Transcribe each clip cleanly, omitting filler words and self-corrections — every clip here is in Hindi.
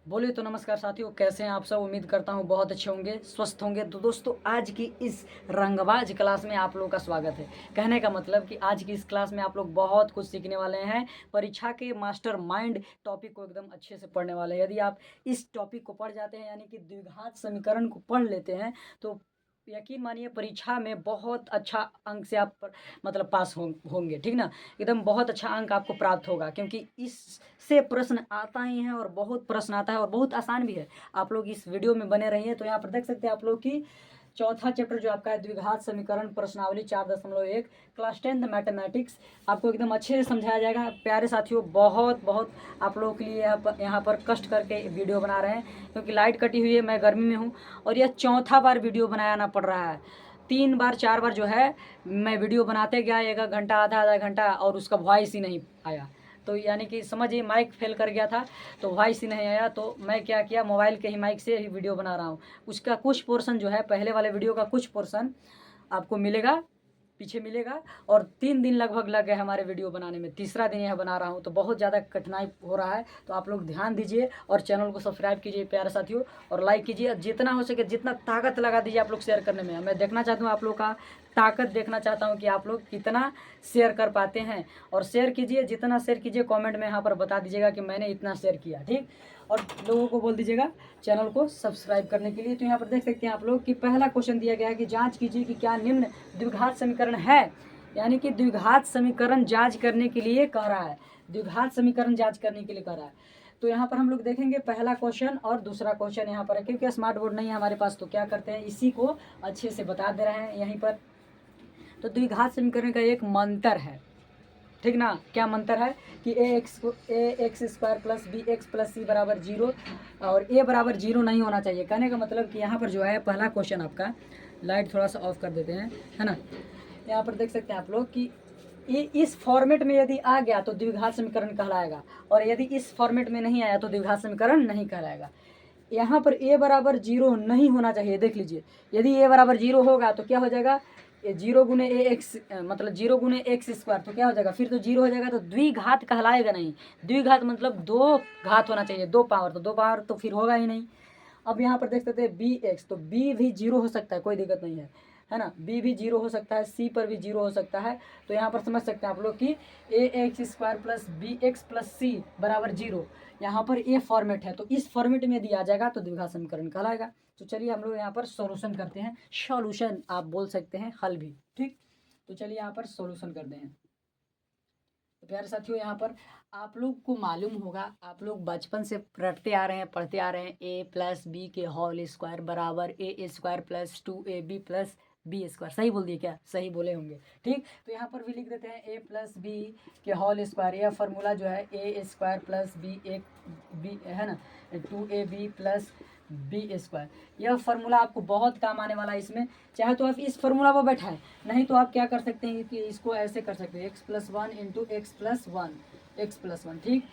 बोलिए तो नमस्कार साथियों, कैसे हैं आप सब। उम्मीद करता हूँ बहुत अच्छे होंगे, स्वस्थ होंगे। तो दोस्तों, आज की इस रंगबाज क्लास में आप लोगों का स्वागत है। कहने का मतलब कि आज की इस क्लास में आप लोग बहुत कुछ सीखने वाले हैं। परीक्षा के मास्टर माइंड टॉपिक को एकदम अच्छे से पढ़ने वाले हैं। यदि आप इस टॉपिक को पढ़ जाते हैं, यानी कि द्विघात समीकरण को पढ़ लेते हैं, तो यकीन मानिए परीक्षा में बहुत अच्छा अंक से आप मतलब पास होंगे। ठीक ना, एकदम बहुत अच्छा अंक आपको प्राप्त होगा, क्योंकि इससे प्रश्न आता ही है और बहुत प्रश्न आता है और बहुत आसान भी है। आप लोग इस वीडियो में बने रहिए। तो यहाँ पर देख सकते हैं आप लोग की चौथा चैप्टर जो आपका है, द्विघात समीकरण प्रश्नावली 4.1 क्लास 10th मैथमेटिक्स, आपको एकदम अच्छे से समझाया जाएगा। प्यारे साथियों, बहुत बहुत आप लोगों के लिए यहाँ पर कष्ट करके वीडियो बना रहे हैं, क्योंकि लाइट कटी हुई है, मैं गर्मी में हूँ और यह चौथा बार वीडियो बनाना पड़ रहा है। 3 बार 4 बार जो है मैं वीडियो बनाते गया, 1 घंटा आधा आधा घंटा, और उसका वॉइस ही नहीं आया। तो यानी कि समझिए माइक फेल कर गया था, तो वॉइस ही नहीं आया। तो मैं क्या किया, मोबाइल के ही माइक से ही वीडियो बना रहा हूँ। उसका कुछ पोर्शन जो है, पहले वाले वीडियो का कुछ पोर्शन आपको मिलेगा, पीछे मिलेगा। और 3 दिन लगभग लग गए हमारे वीडियो बनाने में, तीसरा दिन यह बना रहा हूँ, तो बहुत ज़्यादा कठिनाई हो रहा है। तो आप लोग ध्यान दीजिए और चैनल को सब्सक्राइब कीजिए प्यारे साथियों, और लाइक कीजिए। जितना हो सके जितना ताकत लगा दीजिए आप लोग शेयर करने में। मैं देखना चाहता हूँ आप लोग का ताकत, देखना चाहता हूँ कि आप लोग कितना शेयर कर पाते हैं। और शेयर कीजिए, जितना शेयर कीजिए कमेंट में यहाँ पर बता दीजिएगा कि मैंने इतना शेयर किया, ठीक। और लोगों को बोल दीजिएगा चैनल को सब्सक्राइब करने के लिए। तो यहाँ पर देख सकते हैं आप लोग कि पहला क्वेश्चन दिया गया है कि जांच कीजिए कि क्या निम्न द्विघात समीकरण है। यानी कि द्विघात समीकरण जांच करने के लिए कह रहा है, द्विघात समीकरण जांच करने के लिए कह रहा है। तो यहाँ पर हम लोग देखेंगे पहला क्वेश्चन और दूसरा क्वेश्चन यहाँ पर है, क्योंकि स्मार्ट बोर्ड नहीं है हमारे पास, तो क्या करते हैं, इसी को अच्छे से बता दे रहे हैं यहीं पर। तो द्विघात समीकरण का एक मंत्र है, ठीक ना। क्या मंत्र है कि A x square plus B x plus सी बराबर 0, और ए बराबर 0 नहीं होना चाहिए। कहने का मतलब कि यहाँ पर जो है पहला क्वेश्चन आपका, लाइट थोड़ा सा ऑफ कर देते हैं, है ना। यहाँ पर देख सकते हैं आप लोग कि ये इस फॉर्मेट में यदि आ गया तो द्विघात समीकरण कहलाएगा, और यदि इस फॉर्मेट में नहीं आया तो द्विघात समीकरण नहीं कहलाएगा। यहाँ पर ए बराबर 0 नहीं होना चाहिए। देख लीजिए, यदि ए बराबर 0 होगा तो क्या हो जाएगा, 0 गुने ए एक्स, मतलब 0 गुने एक्स स्क्वायर, तो क्या हो जाएगा, फिर तो 0 हो जाएगा, तो द्विघात कहलाएगा नहीं। द्विघात मतलब 2 घात होना चाहिए, 2 पावर, तो 2 पावर तो फिर होगा ही नहीं। अब यहाँ पर देख सकते हैं बी एक्स, तो बी भी 0 हो सकता है, कोई दिक्कत नहीं है ना। बी भी 0 हो सकता है, सी पर भी 0 हो सकता है। तो यहाँ पर समझ सकते हैं आप लोग कि A x square plus B x plus सी बराबर 0, यहाँ पर ये फॉर्मेट है। तो इस फॉर्मेट में दिया जाएगा तो द्विघात समीकरण कहलाएगा। तो चलिए हम लोग यहाँ पर सॉल्यूशन करते हैं, सॉल्यूशन आप बोल सकते हैं, हल भी, ठीक। तो चलिए यहाँ पर सॉल्यूशन करते हैं। तो प्यारे साथियों, यहाँ पर आप लोग को मालूम होगा, आप लोग बचपन से पढ़ते आ रहे हैं, ए प्लस बी के होल स्क्वायर बराबर A square plus 2ab plus B square. सही बोल दिए क्या, सही बोले होंगे, ठीक। तो यहाँ पर भी लिख देते हैं ए प्लस बी के होल स्क्वायर। यह फार्मूला जो है ए स्क्वायर प्लस बी, एक बी है ना, 2ab प्लस बी स्क्वायर। यह फार्मूला आपको बहुत काम आने वाला है इसमें। चाहे तो आप इस फार्मूला को बैठाएं, नहीं तो आप क्या कर सकते हैं कि इसको ऐसे कर सकते हैं, x plus 1 into x plus one, ठीक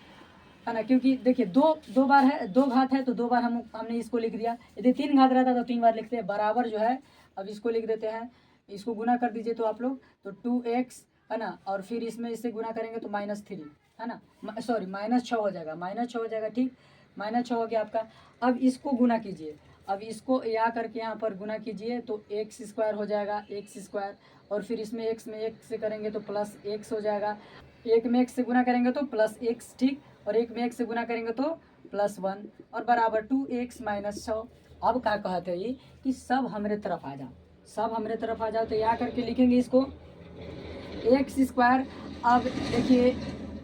है ना। क्योंकि देखिए दो बार है, 2 घात है, तो 2 बार हमने इसको लिख दिया। यदि 3 घात रहता तो 3 बार लिखते हैं, बराबर जो है। अब इसको लिख देते हैं, इसको गुना कर दीजिए तो आप लोग, तो 2x है ना, और फिर इसमें इससे गुना करेंगे तो -3 है ना, सॉरी -6 हो जाएगा, -6 हो जाएगा, ठीक। -6 हो गया आपका। अब इसको गुना कीजिए, अब इसको या करके यहाँ पर गुना कीजिए तो एक्स स्क्वायर हो जाएगा, एक्स स्क्वायर, और फिर इसमें एक्स में एक्स से करेंगे तो प्लस एक्स हो जाएगा। एक में एक्स से गुना करेंगे तो प्लस एक्स, ठीक, और एक में एक्स से गुना करेंगे तो +1, और बराबर 2x माइनस 6। अब क्या कहते हैं ये कि सब हमारे तरफ आ जाओ, सब हमारे तरफ आ जाओ। तो या करके लिखेंगे इसको एक्स स्क्वायर। अब देखिए,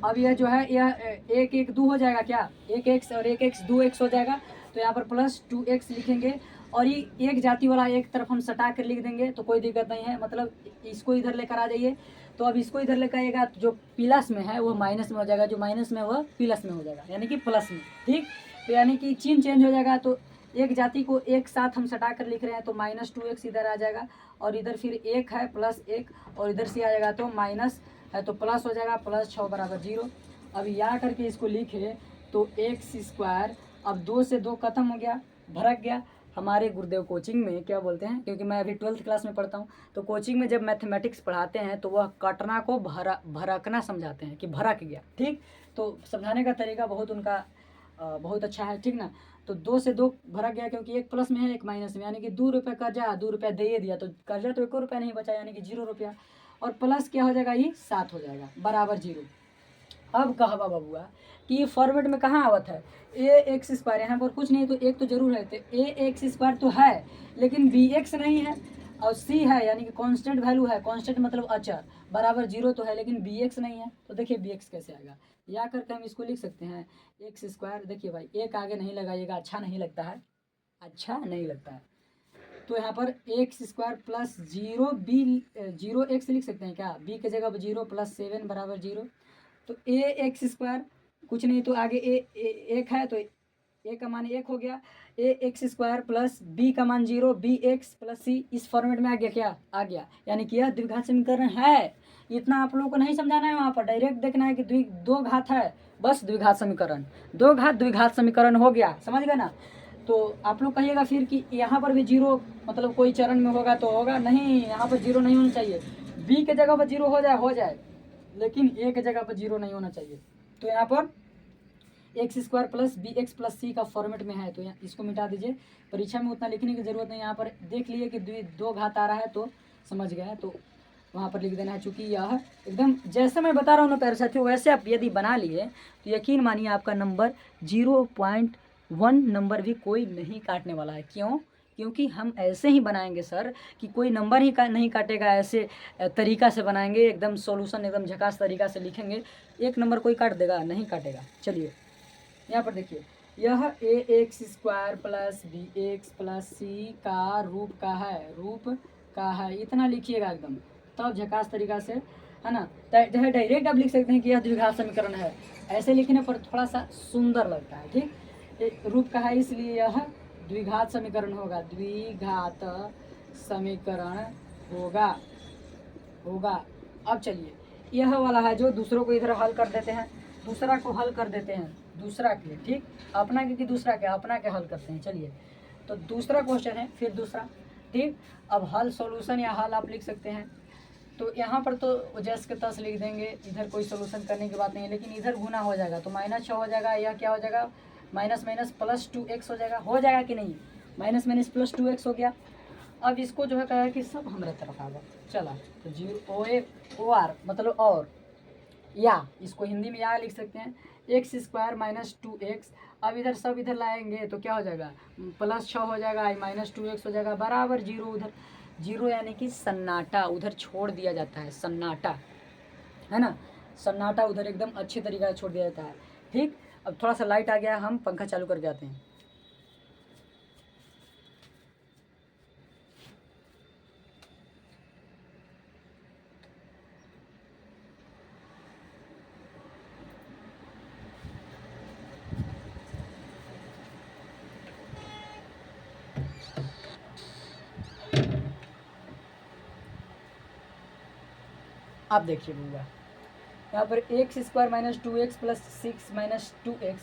अब यह जो है यह एक एक 2 हो जाएगा, क्या एक एक्स और एक एक्स 2x हो जाएगा। तो यहाँ पर प्लस 2x लिखेंगे, और ये एक जाति वाला एक तरफ हम सटा कर लिख देंगे, तो कोई दिक्कत नहीं है। मतलब इसको इधर लेकर आ जाइए, तो अब इसको इधर लेकर आइएगा, जो प्लस में है वो माइनस में हो जाएगा, जो माइनस में है वो प्लस में हो जाएगा, यानी कि प्लस में, ठीक। तो यानी कि चिन्ह चेंज हो जाएगा। तो एक जाति को एक साथ हम सटा कर लिख रहे हैं, तो -2x इधर आ जाएगा, और इधर फिर एक है +1, और इधर से आ जाएगा तो माइनस है तो प्लस हो जाएगा, +6 बराबर 0। अब या करके इसको लिखे तो एक्स स्क्वायर, अब 2 से 2 खत्म हो गया, भरक गया। हमारे गुरुदेव कोचिंग में क्या बोलते हैं, क्योंकि मैं अभी 12th क्लास में पढ़ता हूँ, तो कोचिंग में जब मैथमेटिक्स पढ़ाते हैं तो वह कटना को भरकना समझाते हैं कि भरक गया, ठीक। तो समझाने का तरीका बहुत उनका बहुत अच्छा है, ठीक ना। तो 2 से 2 भरा गया क्योंकि एक प्लस में है एक माइनस में, यानी कि 2 रुपये कर्जा, 2 रुपया दे दिया तो कर्जा तो 1 रुपया नहीं बचा, यानी कि 0 रुपया। और प्लस क्या हो जाएगा, ये 7 हो जाएगा बराबर 0। अब कहवा बबुआ कि ये फॉर्मेट में कहाँ आवत है, ए एक्स स्क्वायर, यहाँ पर कुछ नहीं तो एक तो जरूर है, तो ए एक्स स्क्वायर तो है लेकिन बी एक्स नहीं है, और सी है यानी कि कांस्टेंट वैल्यू है, कांस्टेंट मतलब अचर, बराबर 0 तो है लेकिन बी एक्स नहीं है। तो देखिए बी एक्स कैसे आएगा, या करके हम इसको लिख सकते हैं एक्स स्क्वायर। देखिए भाई एक आगे नहीं लगाइएगा, अच्छा नहीं लगता है, अच्छा नहीं लगता है। तो यहाँ पर एक्स स्क्वायर प्लस 0 एक्स लिख सकते हैं क्या, बी की जगह पर 0 प्लस 7 बराबर 0। तो ए एक्स स्क्वायर कुछ नहीं तो आगे एक है तो ए का मान 1 हो गया, ए एक्स स्क्वायर प्लस बी का मान 0, बी एक्स प्लस सी, इस फॉर्मेट में आ गया, क्या आ गया, यानी कि यह द्विघात समीकरण है। इतना आप लोगों को नहीं समझाना है, वहाँ पर डायरेक्ट देखना है कि दो घात है, बस द्विघात समीकरण, दो घात द्विघात समीकरण हो गया, समझ गए ना। तो आप लोग कहिएगा फिर कि यहाँ पर भी 0 मतलब कोई चरण में होगा तो होगा, नहीं यहाँ पर 0 नहीं होना चाहिए, बी के जगह पर 0 हो जाए लेकिन ए के जगह पर 0 नहीं होना चाहिए। तो यहाँ पर X square plus B x plus सी का फॉर्मेट में है, तो यहाँ इसको मिटा दीजिए, परीक्षा में उतना लिखने की ज़रूरत नहीं, यहाँ पर देख लिए कि दो घात आ रहा है तो समझ गए, तो वहाँ पर लिख देना है। चूँकि यह एकदम जैसे मैं बता रहा हूँ ना प्यारे साथियों, वैसे आप यदि बना लिए तो यकीन मानिए आपका नंबर 0.1 नंबर भी कोई नहीं काटने वाला है। क्यों, क्योंकि हम ऐसे ही बनाएंगे सर कि कोई नंबर ही नहीं काटेगा, ऐसे तरीका से बनाएंगे, एकदम सॉल्यूशन एकदम झकास तरीका से लिखेंगे, एक नंबर कोई काट देगा, नहीं काटेगा। चलिए यहाँ पर देखिए, यह a x square plus B x plus सी का रूप का है, इतना लिखिएगा एकदम, तब झकास तरीका से, है ना। डायरेक्ट आप लिख सकते हैं कि यह द्विघात समीकरण है, ऐसे लिखने पर थोड़ा सा सुंदर लगता है, ठीक। रूप का है इसलिए यह द्विघात समीकरण होगा, द्विघात समीकरण होगा। अब चलिए यह वाला है जो दूसरों को इधर हल कर देते हैं, दूसरा को हल कर देते हैं, दूसरा के, ठीक, अपना के दूसरा के, अपना के हल करते हैं। चलिए तो दूसरा क्वेश्चन है, फिर दूसरा, ठीक। अब हल सॉल्यूशन या हल आप लिख सकते हैं, तो यहाँ पर तो जैस के तस लिख देंगे, इधर कोई सोल्यूशन करने की बात नहीं है, लेकिन इधर गुना हो जाएगा तो -6 हो जाएगा, या क्या हो जाएगा माइनस प्लस 2x हो जाएगा कि नहीं, माइनस प्लस 2x हो गया। अब इसको जो है कहा कि सब हमारे तरफ आ गया, चला तो 0 मतलब और, या इसको हिंदी में या लिख सकते हैं एक्स स्क्वायर माइनस 2x। अब इधर सब इधर लाएंगे तो क्या हो जाएगा, +6 हो जाएगा, -2x हो जाएगा बराबर 0। उधर 0 यानी कि सन्नाटा, उधर छोड़ दिया जाता है, सन्नाटा, है ना, सन्नाटा उधर एकदम अच्छे तरीके से छोड़ दिया जाता है, ठीक। अब थोड़ा सा लाइट आ गया, हम पंखा चालू करके आते हैं। आप देखिए भैया, यहाँ पर X square minus 2x plus 6 minus 2x,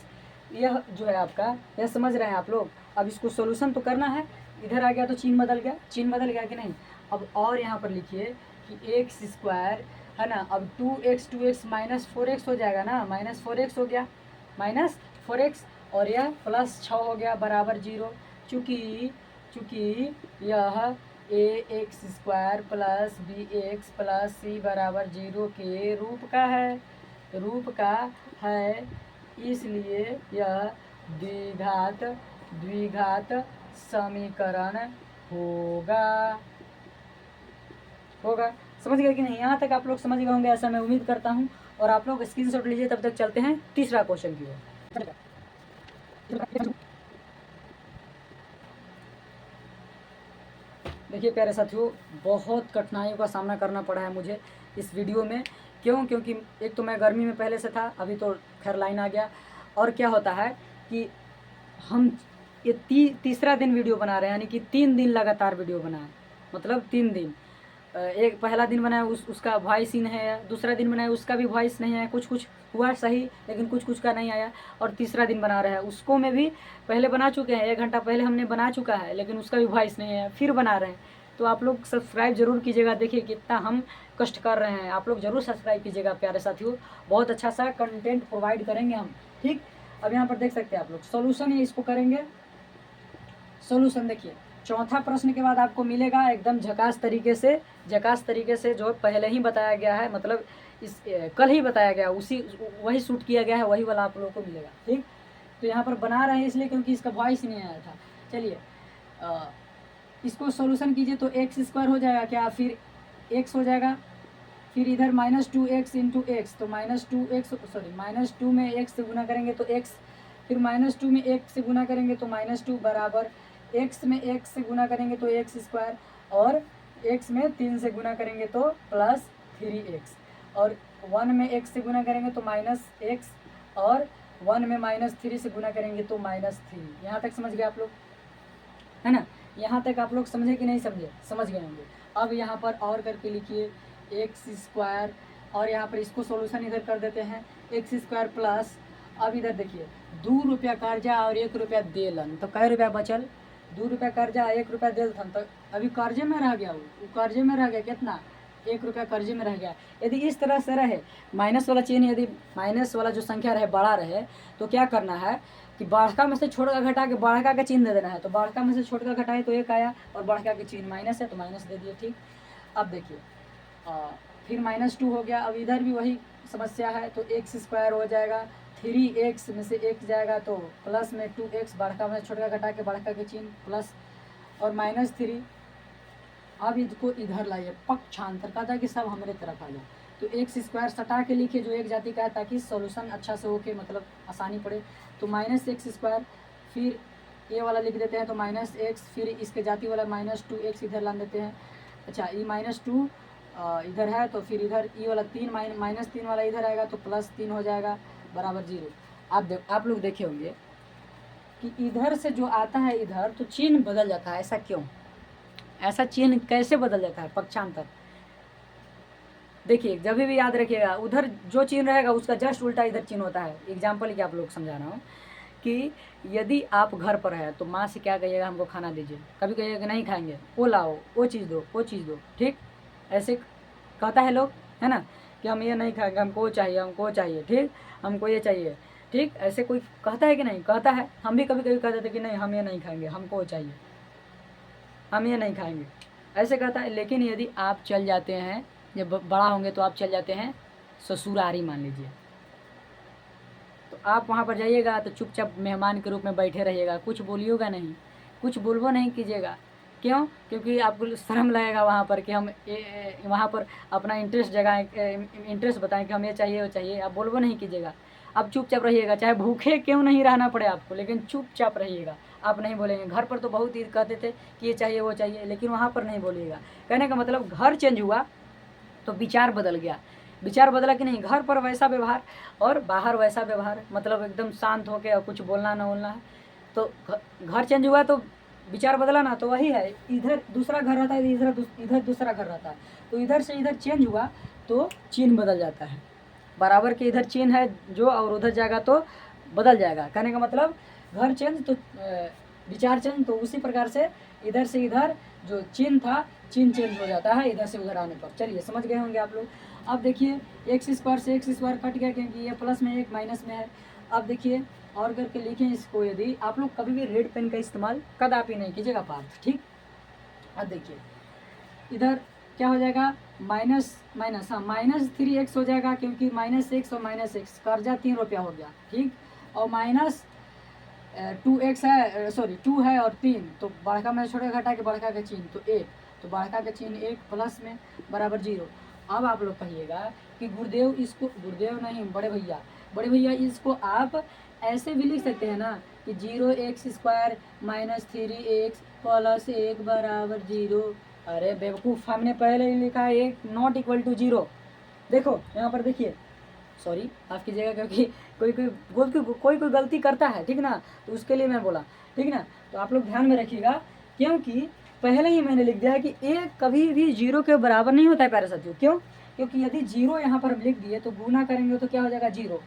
यह जो है आपका, यह समझ रहे हैं आप लोग। अब इसको सोल्यूशन तो करना है, इधर आ गया तो चिन्ह बदल गया कि नहीं। अब और यहाँ पर लिखिए कि एक्स स्क्वायर, है ना, अब 2x माइनस 4x हो जाएगा ना, -4x हो गया, -4x, और यह +6 हो गया बराबर 0। चूँकि यह a x square plus B x plus सी बराबर 0 के रूप का है, इसलिए यह द्विघात समीकरण होगा। समझ गए कि नहीं, यहाँ तक आप लोग समझ गए होंगे ऐसा मैं उम्मीद करता हूँ। और आप लोग स्क्रीनशॉट लीजिए, तब तक चलते हैं तीसरा क्वेश्चन की ओर। देखिए प्यारे साथियों, बहुत कठिनाइयों का सामना करना पड़ा है मुझे इस वीडियो में। क्योंकि एक तो मैं गर्मी में पहले से था, अभी तो खैर लाइन आ गया। और क्या होता है कि हम ये तीसरा दिन वीडियो बना रहे हैं, यानी कि 3 दिन लगातार वीडियो बनाए, मतलब 3 दिन। एक पहला दिन बनाया उसका वॉइस ही नहीं है, दूसरा दिन बनाया उसका भी वॉइस नहीं है, कुछ हुआ सही लेकिन कुछ का नहीं आया। और तीसरा दिन बना रहे हैं, उसको में भी पहले बना चुके हैं, 1 घंटा पहले हमने बना चुका है, लेकिन उसका भी वॉइस नहीं है, फिर बना रहे हैं। तो आप लोग सब्सक्राइब जरूर कीजिएगा, देखिए कितना हम कष्ट कर रहे हैं। आप लोग जरूर सब्सक्राइब कीजिएगा प्यारे साथियों, बहुत अच्छा सा कंटेंट प्रोवाइड करेंगे हम, ठीक। अब यहाँ पर देख सकते हैं आप लोग सॉल्यूशन है, इसको करेंगे सॉल्यूशन। देखिए चौथा प्रश्न के बाद आपको मिलेगा एकदम झकास तरीके से जो पहले ही बताया गया है, मतलब इस कल ही बताया गया, उसी वही शूट किया गया है, वही वाला आप लोगों को मिलेगा। ठीक, तो यहाँ पर बना रहे हैं इसलिए क्योंकि इसका वॉइस नहीं आया था। चलिए इसको सॉल्यूशन कीजिए तो एक्स स्क्वायर हो जाएगा क्या, फिर एक्स हो जाएगा, फिर इधर -2x इंटू एक्स, तो -2 में x से गुना करेंगे तो x, फिर -2 में x से गुना करेंगे तो -2 बराबर x में x से गुना करेंगे तो x स्क्वायर, और x में 3 से गुना करेंगे तो +3x, और 1 में x से गुना करेंगे तो -x, और 1 में -3 से गुना करेंगे तो -3। यहाँ तक समझ गए आप लोग, है ना? यहाँ तक आप लोग समझे कि नहीं समझे? समझ गए होंगे। अब यहाँ पर और करके लिखिए एक्स स्क्वायर, और यहाँ पर इसको सॉल्यूशन इधर कर देते हैं, एक्स स्क्वायर प्लस, अब इधर देखिए 2 रुपया कर्जा और 1 रुपया देलन, तो कै रुपया बचल? 2 रुपया कर्जा 1 रुपया देलन, तो अभी कर्जे में रह गया, वो कर्जे में रह गया कितना, 1 रुपया कर्जे में रह गया। यदि इस तरह से रहे माइनस वाला चिन्ह, यदि माइनस वाला जो संख्या रहे बड़ा रहे, तो क्या करना है कि बड़का में से छोटका घटा के बड़का का चिन्ह दे देना है, तो बड़का में से छोटका घटाए तो 1 आया, और बड़का के चिन्ह माइनस है तो माइनस दे दिए। ठीक, अब देखिए फिर -2 हो गया, अब इधर भी वही समस्या है, तो एक्स स्क्वायर हो जाएगा, 3x में से 1 जाएगा तो प्लस में 2x, बड़का में छोटका घटा के बड़का के चिन्ह प्लस, और -3। अब इसको इधर लाइए, पक्षांतर कहता है कि सब हमारे तरफ आ जाए, तो एक्स स्क्वायर सटा के लिखिए जो एक जाति का है, ताकि सॉल्यूशन अच्छा से होके मतलब आसानी पड़े। तो -x स्क्वायर, फिर ये वाला लिख देते हैं तो -x, फिर इसके जाति वाला -2x इधर ला देते हैं। अच्छा, ये -2 इधर है, तो फिर इधर ये वाला 3 -3 वाला इधर आएगा तो +3 हो जाएगा बराबर 0। आप लोग देखे होंगे कि इधर से जो आता है इधर, तो चिन्ह बदल जाता है, ऐसा क्यों? ऐसा चिन्ह कैसे बदल जाता है? पक्षांतर। देखिए जब भी याद रखिएगा, उधर जो चिन्ह रहेगा उसका जस्ट उल्टा इधर चिन्ह होता है। एग्जाम्पल की आप लोग समझा रहा हूँ कि यदि आप घर पर है तो माँ से क्या कहिएगा, हमको खाना दीजिए, कभी कहिएगा नहीं खाएंगे, वो लाओ, वो चीज़ दो। ठीक, ऐसे कहता है लोग, है ना, कि हम ये नहीं खाएंगे, हमको वो चाहिए, ठीक, हमको ये चाहिए। ठीक, ऐसे कोई कहता है कि नहीं? कहता है। हम भी कभी कभी कहते थे कि नहीं हम ये नहीं खाएंगे, हमको वो चाहिए, हम ये नहीं खाएंगे, ऐसे कहता है। लेकिन यदि आप चल जाते हैं, जब बड़ा होंगे तो आप चल जाते हैं ससुरारी मान लीजिए, तो आप वहाँ पर जाइएगा तो चुपचाप मेहमान के रूप में बैठे रहिएगा, कुछ बोलिएगा नहीं, कुछ बोलबो नहीं कीजिएगा। क्यों? क्योंकि आपको शर्म लगेगा वहाँ पर कि हम वहाँ पर अपना इंटरेस्ट बताएं कि हम ये चाहिए वो चाहिए, आप बोलबो नहीं कीजिएगा। आप चुपचाप रहिएगा, चाहे भूखे क्यों नहीं रहना पड़े आपको, लेकिन चुपचाप रहिएगा, आप नहीं बोलेंगे। घर पर तो बहुत ही कहते थे कि ये चाहिए वो चाहिए, लेकिन वहाँ पर नहीं बोलिएगा। कहने का मतलब घर चेंज हुआ तो विचार बदल गया, विचार बदला कि नहीं, घर पर वैसा व्यवहार और बाहर वैसा व्यवहार, मतलब एकदम शांत होके और कुछ बोलना ना बोलना है। तो घर चेंज हुआ तो विचार बदला ना, तो वही है, इधर दूसरा घर रहता है, इधर दूसरा घर रहता है, तो इधर से इधर चेंज हुआ तो चिन्ह बदल जाता है। बराबर के इधर चिन्ह है जो, और उधर जाएगा तो बदल जाएगा। कहने का मतलब घर चेंज तो विचार चेंज, तो उसी प्रकार से इधर जो चिन्ह था, चिन्ह चेंज हो जाता है इधर से उधर आने पर। चलिए समझ गए होंगे आप लोग। अब देखिए एक्स स्क्वायर से एक्स स्क्वायर कट गया, क्योंकि ये प्लस में एक माइनस में है। अब देखिए और करके लिखें इसको, यदि आप लोग कभी भी रेड पेन का इस्तेमाल कदापि नहीं कीजिएगा पार्थ। ठीक, अब देखिए इधर क्या हो जाएगा, माइनस हाँ -3x हो जाएगा, क्योंकि -x और -x कर्जा 3 रुपया हो गया। ठीक, और -2x है, सॉरी 2 है और 3, तो बड़का में छोटा घटा के बड़का का चिन्ह तो 1, तो बड़का का चिन्ह 1 प्लस में बराबर 0। अब आप लोग कहिएगा कि गुरुदेव इसको, गुरुदेव नहीं बड़े भैया इसको आप ऐसे भी लिख सकते हैं ना कि 0x स्क्वायर -3x प्लस 1 बराबर 0। अरे बेवकूफ़, हमने पहले ही लिखा है 1 नॉट इक्वल टू 0। देखो यहाँ पर देखिए, सॉरी माफ़ कीजिएगा, क्योंकि कोई गलती करता है, ठीक ना, तो उसके लिए मैं बोला, ठीक ना। तो आप लोग ध्यान में रखिएगा, क्योंकि पहले ही मैंने लिख दिया है कि 1 कभी भी 0 के बराबर नहीं होता है प्यारे साथियों। क्यों? क्योंकि यदि 0 यहाँ पर लिख दिए तो गुना करेंगे तो क्या हो जाएगा 0।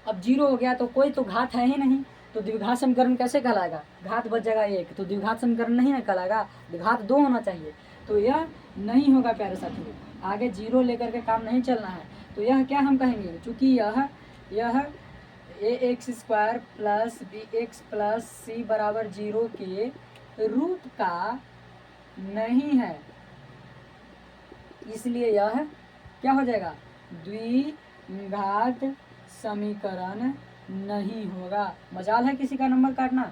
अब 0 हो गया तो कोई तो घात है ही नहीं, तो द्विघात समीकरण कैसे कहलाएगा? घात बच जाएगा 1, तो द्विघात समीकरण नहीं ना कहलाएगा, घात 2 होना चाहिए, तो यह नहीं होगा प्यारे साथियों। आगे 0 लेकर के काम नहीं चलना है। तो यह क्या हम कहेंगे, चूँकि यह a x square plus B x plus सी बराबर 0 के रूप का नहीं है, इसलिए यह क्या हो जाएगा, द्विघात समीकरण नहीं होगा। मजाल है किसी का नंबर काटना,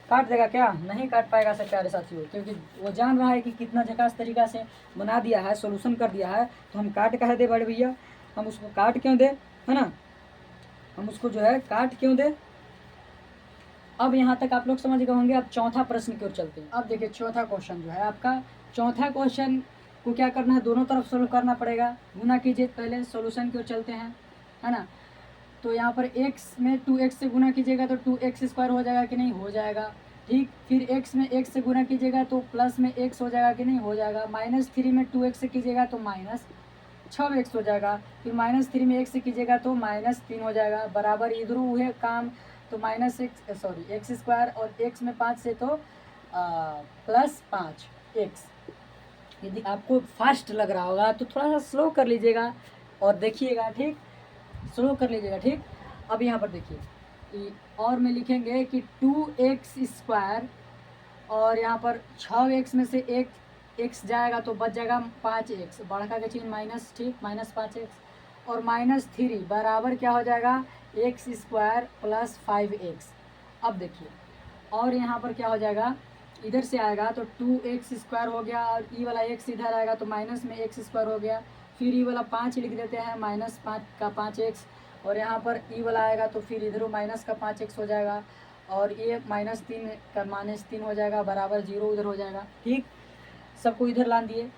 काट देगा क्या, नहीं काट पाएगा सब प्यारे साथियों, क्योंकि वो जान रहा है कि कितना झकास तरीका से बना दिया है, सोल्यूशन कर दिया है, तो हम काट कह दे बड़े भैया, हम उसको काट क्यों दे, है ना, हम उसको जो है काट क्यों दे। अब यहाँ तक आप लोग समझ गए होंगे। अब चौथा प्रश्न की ओर चलते हैं। अब देखिए चौथा क्वेश्चन जो है आपका, चौथा क्वेश्चन को क्या करना है, दोनों तरफ सोल्व करना पड़ेगा, गुना कीजिए, पहले सोल्यूशन की ओर चलते हैं, है ना। तो यहाँ पर x में 2x से गुना कीजिएगा तो 2x स्क्वायर हो जाएगा कि नहीं, हो जाएगा, ठीक। फिर x में x से गुना कीजिएगा तो प्लस में x हो जाएगा कि नहीं, हो जाएगा। -3 में 2x से कीजिएगा तो -6x हो जाएगा। फिर -3 में x से कीजिएगा तो -3 हो जाएगा, बराबर इधर हुए काम, तो x स्क्वायर और x में 5 से तो +5x। यदि आपको फास्ट लग रहा होगा तो थोड़ा सा स्लो कर लीजिएगा और देखिएगा, ठीक, स्लो कर लीजिएगा, ठीक। अब यहाँ पर देखिए और में लिखेंगे कि 2x स्क्वायर और यहाँ पर 6x में से एक x जाएगा तो बच जाएगा 5x, बढ़ा के चिन्ह माइनस, ठीक, -5x और -3 बराबर क्या हो जाएगा, x स्क्वायर प्लस 5x। अब देखिए और यहाँ पर क्या हो जाएगा, इधर से आएगा तो 2x स्क्वायर हो गया और ई वाला x इधर आएगा तो माइनस में x स्क्वायर हो गया। फिर ई वाला 5 लिख देते हैं, -5 का 5x, और यहाँ पर ई वाला आएगा तो फिर इधर माइनस का 5x हो जाएगा और ये -3 का -3 हो जाएगा, बराबर 0 उधर हो जाएगा, ठीक। सबको इधर ला दिए।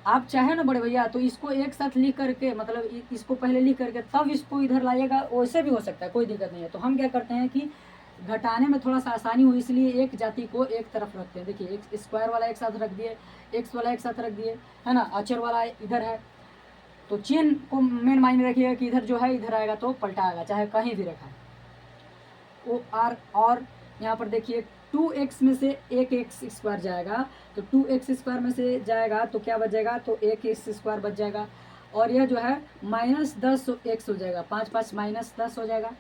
आप चाहे ना बड़े भैया तो इसको एक साथ लिख करके, मतलब इसको पहले लिख करके तब इसको इधर लाइएगा, वैसे भी हो सकता है, कोई दिक्कत नहीं है। तो हम क्या करते हैं कि घटाने में थोड़ा सा आसानी हो, इसलिए एक जाति को एक तरफ रखते हैं। देखिए एक स्क्वायर वाला एक साथ रख दिए, एक्स वाला एक साथ रख दिए, है ना, अचर वाला इधर है, तो चिन्ह को मेन मायने रखिएगा कि इधर जो है इधर आएगा तो पलटा आएगा, चाहे कहीं भी रखा ओ आर। और यहाँ पर देखिए 2x में से एक x स्क्वायर जाएगा तो 2x स्क्वायर में से जाएगा तो क्या बच जाएगा, तो एक x स्क्वायर बच जाएगा, और यह जो है -10x हो जाएगा, 5 5 -10 हो जाएगा,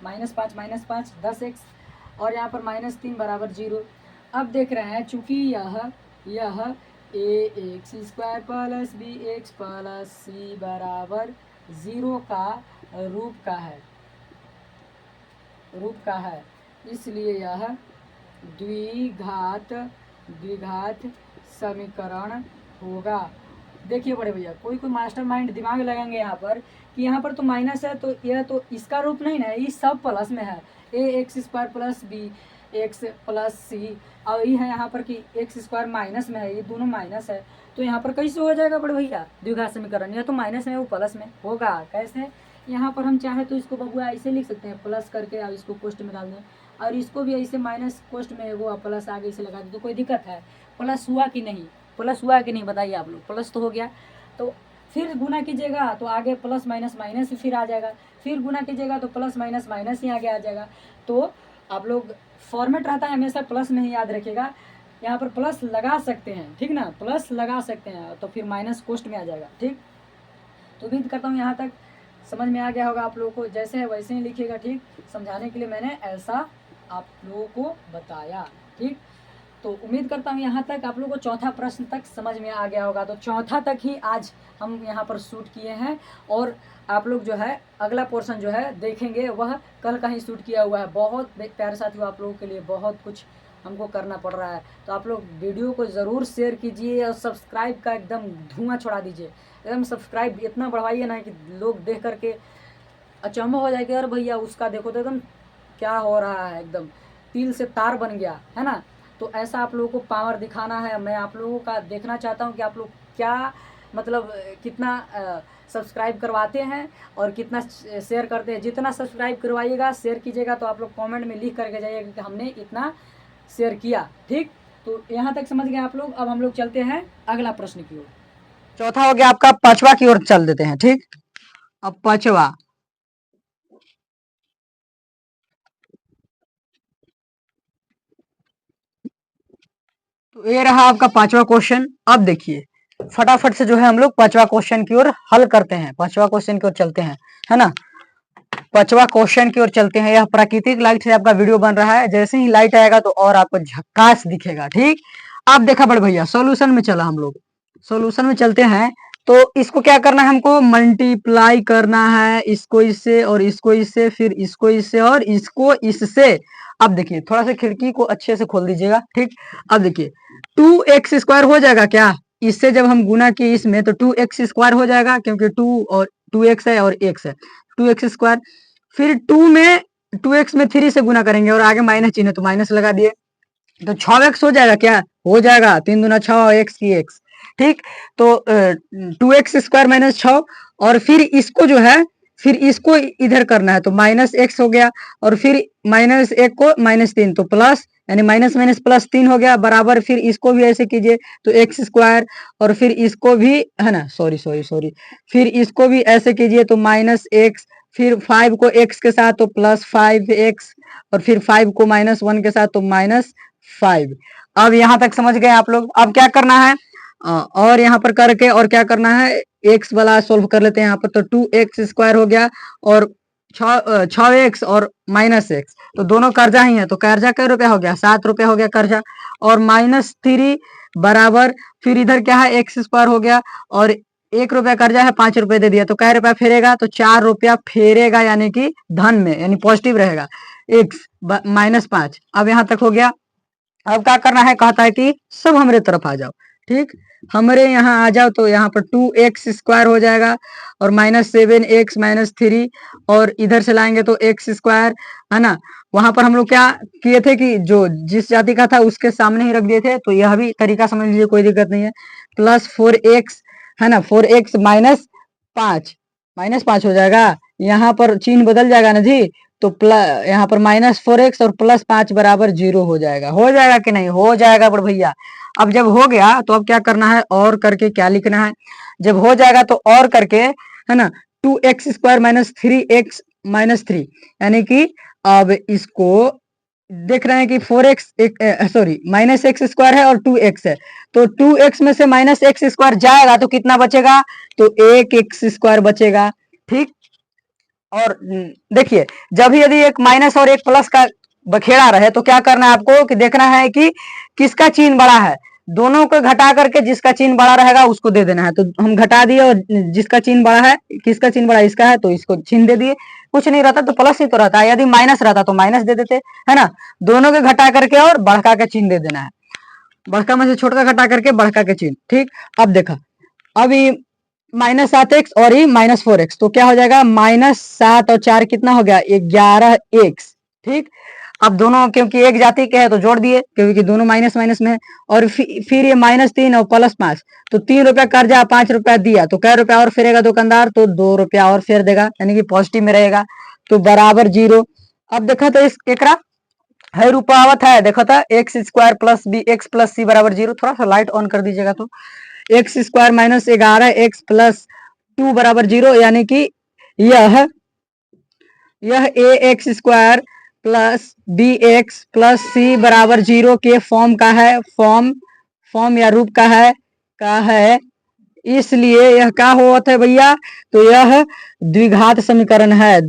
-5 -5 10x, और यहाँ पर -3 बराबर 0। अब देख रहे हैं चूंकि यह ax square plus bx plus c बराबर 0 का रूप का है, इसलिए यह द्विघात समीकरण होगा। देखिए बड़े भैया, कोई मास्टरमाइंड दिमाग लगाएंगे यहाँ पर कि यहाँ पर तो माइनस है तो यह तो इसका रूप नहीं ना, ये सब प्लस में है, ax square plus B x plus c, और ये है यहाँ पर कि एक्स स्क्वायर माइनस में है, ये दोनों माइनस है, तो यहाँ पर कैसे हो जाएगा बड़े भैया द्विघात समीकरण, यह तो माइनस में वो प्लस में होगा। कैसे, यहाँ पर हम चाहे तो इसको बबुआ ऐसे लिख सकते हैं, प्लस करके अब इसको कोष्ट में डाल दें, और इसको भी ऐसे माइनस कोष्ट में वो प्लस आगे इसे लगा दें, तो कोई दिक्कत है। प्लस हुआ कि नहीं, प्लस हुआ कि नहीं बताइए आप लोग, प्लस तो हो गया, तो फिर गुना कीजिएगा तो आगे प्लस माइनस माइनस फिर आ जाएगा, फिर गुना कीजिएगा तो प्लस माइनस माइनस ही आगे आ जाएगा। तो आप लोग फॉर्मेट रहता है हमेशा प्लस में ही याद रखिएगा, यहाँ पर प्लस लगा सकते हैं, ठीक ना, प्लस लगा सकते हैं तो फिर माइनस कोष्ट में आ जाएगा, ठीक। तो उम्मीद करता हूँ यहाँ तक समझ में आ गया होगा आप लोगों को, जैसे है वैसे ही लिखिएगा, ठीक। समझाने के लिए मैंने ऐसा आप लोगों को बताया, ठीक। तो उम्मीद करता हूँ यहाँ तक आप लोगों को चौथा प्रश्न तक समझ में आ गया होगा। तो चौथा तक ही आज हम यहाँ पर शूट किए हैं, और आप लोग जो है अगला पोर्शन जो है देखेंगे वह कल का ही शूट किया हुआ है। बहुत प्यारे साथियों, आप लोगों के लिए बहुत कुछ हमको करना पड़ रहा है, तो आप लोग वीडियो को ज़रूर शेयर कीजिए और सब्सक्राइब का एकदम धुआं छोड़ा दीजिए, एकदम सब्सक्राइब इतना बढ़वाइए ना कि लोग देख करके अचंभव हो जाएगा, अरे भैया उसका देखो तो एकदम क्या हो रहा है, एकदम तिल से तार बन गया है ना। तो ऐसा आप लोगों को पावर दिखाना है, मैं आप लोगों का देखना चाहता हूँ कि आप लोग क्या मतलब कितना सब्सक्राइब करवाते हैं और कितना शेयर करते हैं। जितना सब्सक्राइब करवाइएगा, शेयर कीजिएगा, तो आप लोग कमेंट में लिख करके जाइएगा कि हमने इतना शेयर किया, ठीक। तो यहाँ तक समझ गए आप लोग। अब हम लोग चलते हैं अगला प्रश्न की ओर। चौथा हो गया आपका, पांचवा की ओर चल देते हैं, ठीक। अब पांचवा, तो ये रहा आपका पांचवा क्वेश्चन। अब देखिए फटाफट से जो है हम लोग पांचवा क्वेश्चन की ओर हल करते हैं, पांचवा क्वेश्चन की ओर चलते हैं, है ना। पांचवा क्वेश्चन की ओर चलते हैं। यह प्राकृतिक लाइट से आपका वीडियो बन रहा है, जैसे ही लाइट आएगा तो और आपको झक्कास दिखेगा। ठीक, अब देखा बड़े भैया सॉल्यूशन में चला, हम लोग सॉल्यूशन में चलते हैं। तो इसको क्या करना है, हमको मल्टीप्लाई करना है, इसको इससे और इसको इससे, फिर इसको इससे और इसको इससे। अब देखिए थोड़ा सा खिड़की को अच्छे से खोल दीजिएगा। ठीक, अब देखिए 2x² हो जाएगा क्या, इससे जब हम गुना किए इसमें तो 2x² हो जाएगा, क्योंकि 2 और 2x है और x है, 2x²। फिर 2x में 3 से गुना करेंगे और आगे माइनस चिन्ह है तो माइनस लगा दिए, तो 6x हो जाएगा क्या, हो जाएगा, 3 दूना 6 और x की x। ठीक, तो 2x² माइनस 6, और फिर इसको जो है फिर इसको इधर करना है तो माइनस x हो गया, और फिर माइनस 1 को -3 तो प्लस, यानी माइनस माइनस प्लस 3 हो गया, बराबर फिर इसको भी ऐसे कीजिए तो x², और फिर इसको भी है ना, सॉरी फिर इसको भी ऐसे कीजिए तो -x, फिर 5 को x के साथ तो +5x, और फिर 5 को -1 के साथ तो -5। अब यहाँ तक समझ गए आप लोग। अब क्या करना है, और यहाँ पर करके और क्या करना है, x वाला सोल्व कर लेते हैं यहाँ पर। तो 2x² हो गया और 6x और -x, तो दोनों कर्जा ही है, तो कर्जा क्या रुपया हो गया, 7 रुपया हो गया कर्जा, और -3 बराबर, फिर इधर क्या है x² हो गया, और 1 रुपया कर्जा है, 5 रुपए दे दिया, तो क्या रुपया फेरेगा, तो 4 रुपया फेरेगा, यानी कि धन में, यानी पॉजिटिव रहेगा, x -5। अब यहाँ तक हो गया। अब क्या करना है, कहता है कि सब हमारे तरफ आ जाओ। ठीक, हमारे यहाँ आ जाओ, तो यहाँ पर 2x² हो जाएगा और -7x -3, और इधर से लाएंगे तो x², है ना। वहां पर हम लोग क्या किए थे कि जो जिस जाति का था उसके सामने ही रख दिए थे, तो यह भी तरीका समझ लीजिए, कोई दिक्कत नहीं है। +4x, है ना, 4x -5 हो जाएगा, यहाँ पर चिन्ह बदल जाएगा ना जी, तो यहाँ पर -4x और +5 बराबर 0 हो जाएगा कि नहीं, हो जाएगा बड़ भैया। अब जब हो गया तो अब क्या करना है, और करके क्या लिखना है, जब हो जाएगा तो और करके, है ना, 2x² -3x -3, यानी कि अब इसको देख रहे हैं कि 4x सॉरी -x² है और 2x है, तो 2x में से -x² जाएगा तो कितना बचेगा, तो 1x² बचेगा। ठीक, और देखिए जब यदि एक माइनस और एक प्लस का बखेड़ा रहे तो क्या करना है आपको, कि देखना है कि किसका चिन्ह बड़ा है, दोनों को घटा करके जिसका चिन्ह बड़ा रहेगा उसको दे देना है। तो हम घटा दिए, और जिसका चिन्ह बड़ा है, किसका चिन्ह बड़ा, इसका है, तो इसको चिन्ह दे दिए। कुछ नहीं रहता तो प्लस ही तो रहता है, यदि माइनस रहता तो माइनस दे देते, है ना। दोनों के घटा करके और बढ़का के चिन्ह दे देना है, बढ़का में से छोटका घटा करके बढ़का के चिन्ह। ठीक, अब देखा, अभी -7x और ये -4x, तो क्या हो जाएगा, -7 और 4 कितना हो गया, 11x। ठीक, अब दोनों क्योंकि एक जाति के है तो जोड़ दिए, क्योंकि दोनों माइनस माइनस में, और फिर ये -3 और +5, तो 3 रुपया कर्जा, 5 रुपया दिया, तो क्या रुपया और फेरेगा दुकानदार, तो 2 रुपया और फेर देगा, यानी कि पॉजिटिव में रहेगा, तो बराबर 0। अब देखा तो इस एकरा है रूपावत है, देखो था x² + bx + c बराबर 0। थोड़ा सा लाइट ऑन कर दीजिएगा, तो x² -11x + 2 बराबर 0, यानी कि यह ax² + bx + c बराबर 0 के फॉर्म का है, फॉर्म या रूप का है। इसलिए यह क्या होता है भैया, तो यह द्विघात समीकरण है,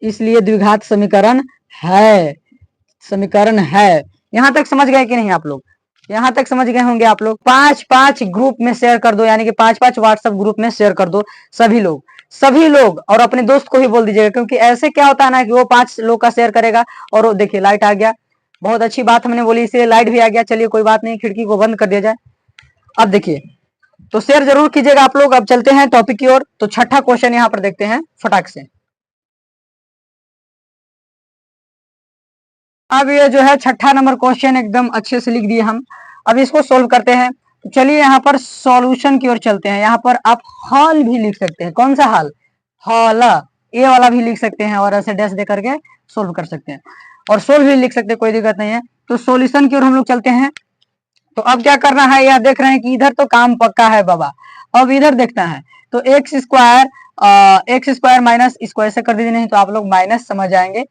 इसलिए द्विघात समीकरण है। यहां तक समझ गए कि नहीं आप लोग, यहां तक समझ गए होंगे आप लोग। 5-5 ग्रुप में शेयर कर दो, यानी कि 5-5 व्हाट्सएप ग्रुप में शेयर कर दो सभी लोग, और अपने दोस्त को भी बोल दीजिएगा, क्योंकि ऐसे क्या होता है ना कि वो 5 लोग का शेयर करेगा, और वो देखिए लाइट आ गया, बहुत अच्छी बात हमने बोली, इसलिए लाइट भी आ गया। चलिए कोई बात नहीं, खिड़की को बंद कर दिया जाए। अब देखिए, तो शेयर जरूर कीजिएगा आप लोग। अब चलते हैं टॉपिक की ओर। तो छठा क्वेश्चन यहाँ पर देखते हैं फटाक से। अब ये जो है छठा नंबर क्वेश्चन एकदम अच्छे से लिख दिए हम। अब इसको सोल्व करते हैं। तो चलिए यहाँ पर सॉल्यूशन की ओर चलते हैं। यहाँ पर आप हॉल भी लिख सकते हैं, कौन सा हॉल, ए वाला भी लिख सकते हैं, और ऐसे डैश दे करके सोल्व कर सकते हैं, और सोल्व भी लिख सकते हैं, कोई दिक्कत नहीं है। तो सॉल्यूशन की ओर हम लोग चलते हैं। तो अब क्या करना है, यह देख रहे हैं कि इधर तो काम पक्का है बाबा, अब इधर देखना है। तो x² माइनस इसको ऐसे कर दीजिए, नहीं तो आप लोग माइनस समझ जाएंगे,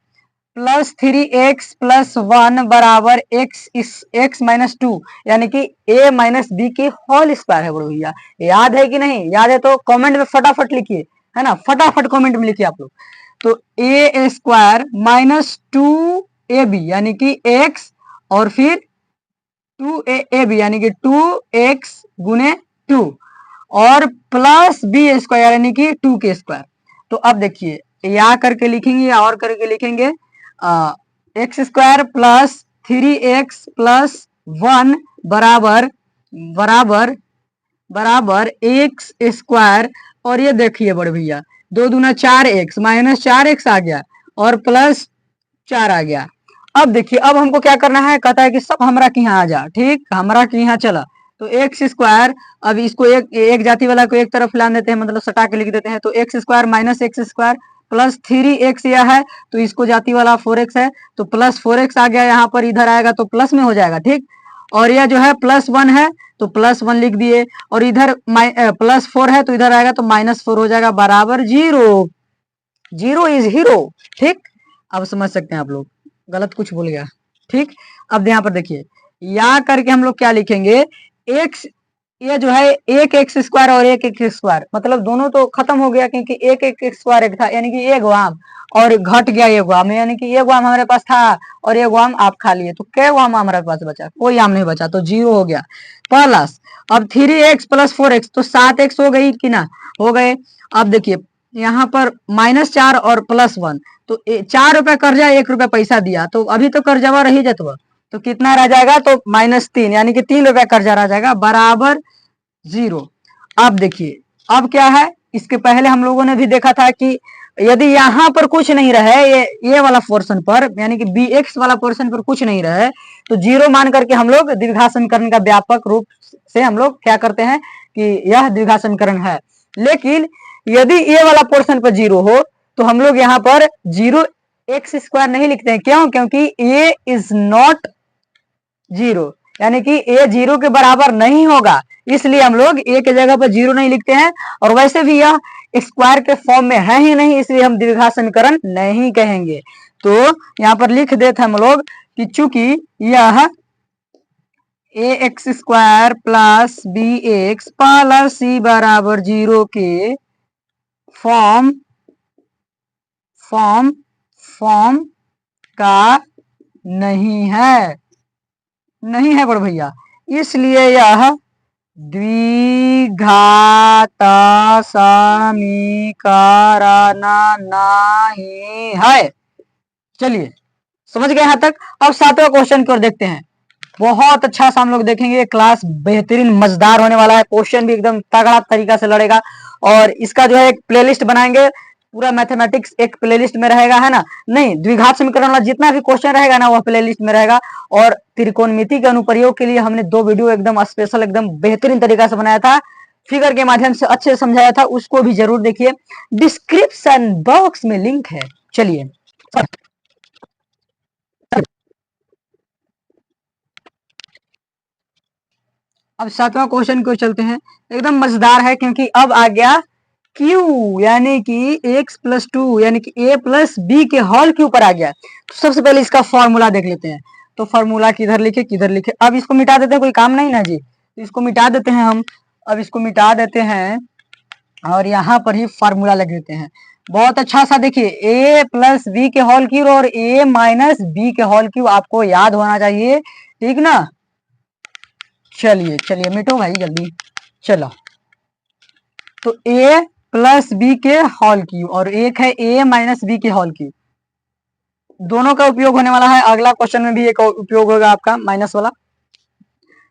+3x + 1 बराबर x -2, यानी कि a - b की होल स्क्वायर है बड़ो भैया। याद है कि नहीं, याद है तो कमेंट में फटाफट लिखिए, है ना, फटाफट कमेंट में लिखिए आप लोग। तो ए स्क्वायर माइनस 2ab यानी कि x और फिर 2ab यानी कि 2x गुने 2 और प्लस बी स्क्वायर यानी कि 2 के स्क्वायर। तो अब देखिए या करके लिखेंगे या और करके लिखेंगे, x square plus 3x plus 1 बराबर बराबर बराबर एक्स स्क्वायर। और ये देखिए बड़े भैया 2 दूना 4x माइनस 4x आ गया और प्लस 4 आ गया। अब देखिए अब हमको क्या करना है, कहता है कि सब हमरा के यहाँ आ जा, ठीक हमरा के यहाँ चला। तो एक्स स्क्वायर, अब इसको एक जाति वाला को एक तरफ ला देते हैं, मतलब सटा के लिख देते हैं। तो x square minus x square plus 3x यह है, तो इसको जाति वाला 4x है, तो प्लस 4x आ गया यहाँ पर, इधर आएगा तो प्लस में हो जाएगा, ठीक। और यह जो है प्लस 1 है तो प्लस 1 लिख दिए, और इधर प्लस 4 है तो इधर आएगा तो माइनस 4 हो जाएगा, बराबर 0। 0 इज हीरो, ठीक। अब समझ सकते हैं आप लोग, गलत कुछ भूल गया, ठीक। अब यहाँ पर देखिए या करके हम लोग क्या लिखेंगे, एक्स ये जो है एक एक्स स्क्वायर और एक एक्स स्क्वायर, मतलब दोनों तो खत्म हो गया, क्योंकि एक एक्स स्क्वायर एक था यानी कि एक आम, और घट गया एक आम, यानी कि एक आम हमारे पास था और एक आम आप खा लिए, तो क्या आम हमारे पास बचा, कोई आम नहीं बचा, तो 0 हो गया। प्लस अब 3x प्लस 4x तो 7x हो गई कि ना, हो गए। अब देखिए यहाँ पर -4 और +1, तो 4 रुपया कर्जा 1 रुपया पैसा दिया, तो अभी तो कर्जवा रही जतवा, तो कितना रह जाएगा, तो -3 यानी कि 3 रुपया कर्जा रह जाएगा, बराबर 0। अब देखिए अब क्या है, इसके पहले हम लोगों ने भी देखा था कि यदि यहाँ पर कुछ नहीं रहे, ये वाला पोर्शन पर यानी कि bx वाला पोर्शन पर कुछ नहीं रहे, तो 0 मान करके हम लोग द्विघात समीकरण का व्यापक रूप से हम लोग क्या करते हैं कि यह द्विघात समीकरण है। लेकिन यदि ये वाला पोर्शन पर 0 हो तो हम लोग यहाँ पर 0 एक्स स्क्वायर नहीं लिखते हैं, क्यों, क्योंकि a इज नॉट 0, यानी कि a 0 के बराबर नहीं होगा, इसलिए हम लोग a के जगह पर 0 नहीं लिखते हैं। और वैसे भी यह स्क्वायर के फॉर्म में है ही नहीं, इसलिए हम द्विघात समीकरण नहीं कहेंगे। तो यहाँ पर लिख देते हम लोग कि चूंकि यह ax square plus bx plus c बराबर 0 के फॉर्म का नहीं है, नहीं है बड़ भैया, इसलिए यह द्विघात समीकरण नहीं है। चलिए समझ गए यहाँ तक। अब 7वां क्वेश्चन की ओर देखते हैं। बहुत अच्छा सा हम लोग देखेंगे, क्लास बेहतरीन मजेदार होने वाला है, क्वेश्चन भी एकदम तगड़ा तरीका से लड़ेगा, और इसका जो है एक प्लेलिस्ट बनाएंगे, पूरा मैथमेटिक्स एक प्लेलिस्ट में रहेगा, है ना, नहीं द्विघात समीकरण वाला जितना भी क्वेश्चन रहेगा ना वह प्लेलिस्ट में रहेगा। और त्रिकोणमिति के अनुप्रयोग के लिए हमने 2 वीडियो एकदम स्पेशल एकदम बेहतरीन तरीका से बनाया था, फिगर के माध्यम से अच्छे से समझाया था, उसको भी जरूर देखिए, डिस्क्रिप्शन बॉक्स में लिंक है। चलिए अब 7वां क्वेश्चन को चलते हैं, एकदम मजेदार है, क्योंकि अब आ गया Q यानी कि x प्लस 2 यानी कि a प्लस बी के होल के ऊपर आ गया। तो सबसे पहले इसका फॉर्मूला देख लेते हैं। तो फॉर्मूला किधर लिखे किधर लिखे, अब इसको मिटा देते हैं, कोई काम नहीं ना जी, तो इसको मिटा देते हैं हम। अब इसको मिटा देते हैं और यहाँ पर ही फॉर्मूला लग देते हैं। बहुत अच्छा सा देखिए, a प्लस बी के होल क्यूब और a माइनस बी के होल क्यूब आपको याद होना चाहिए, ठीक ना। चलिए चलिए मिटो भाई जल्दी, चलो। तो a प्लस बी के होल क्यूब और एक है a माइनस बी के होल क्यूब, दोनों का उपयोग होने वाला है। अगला क्वेश्चन में भी एक उपयोग होगा आपका माइनस वाला।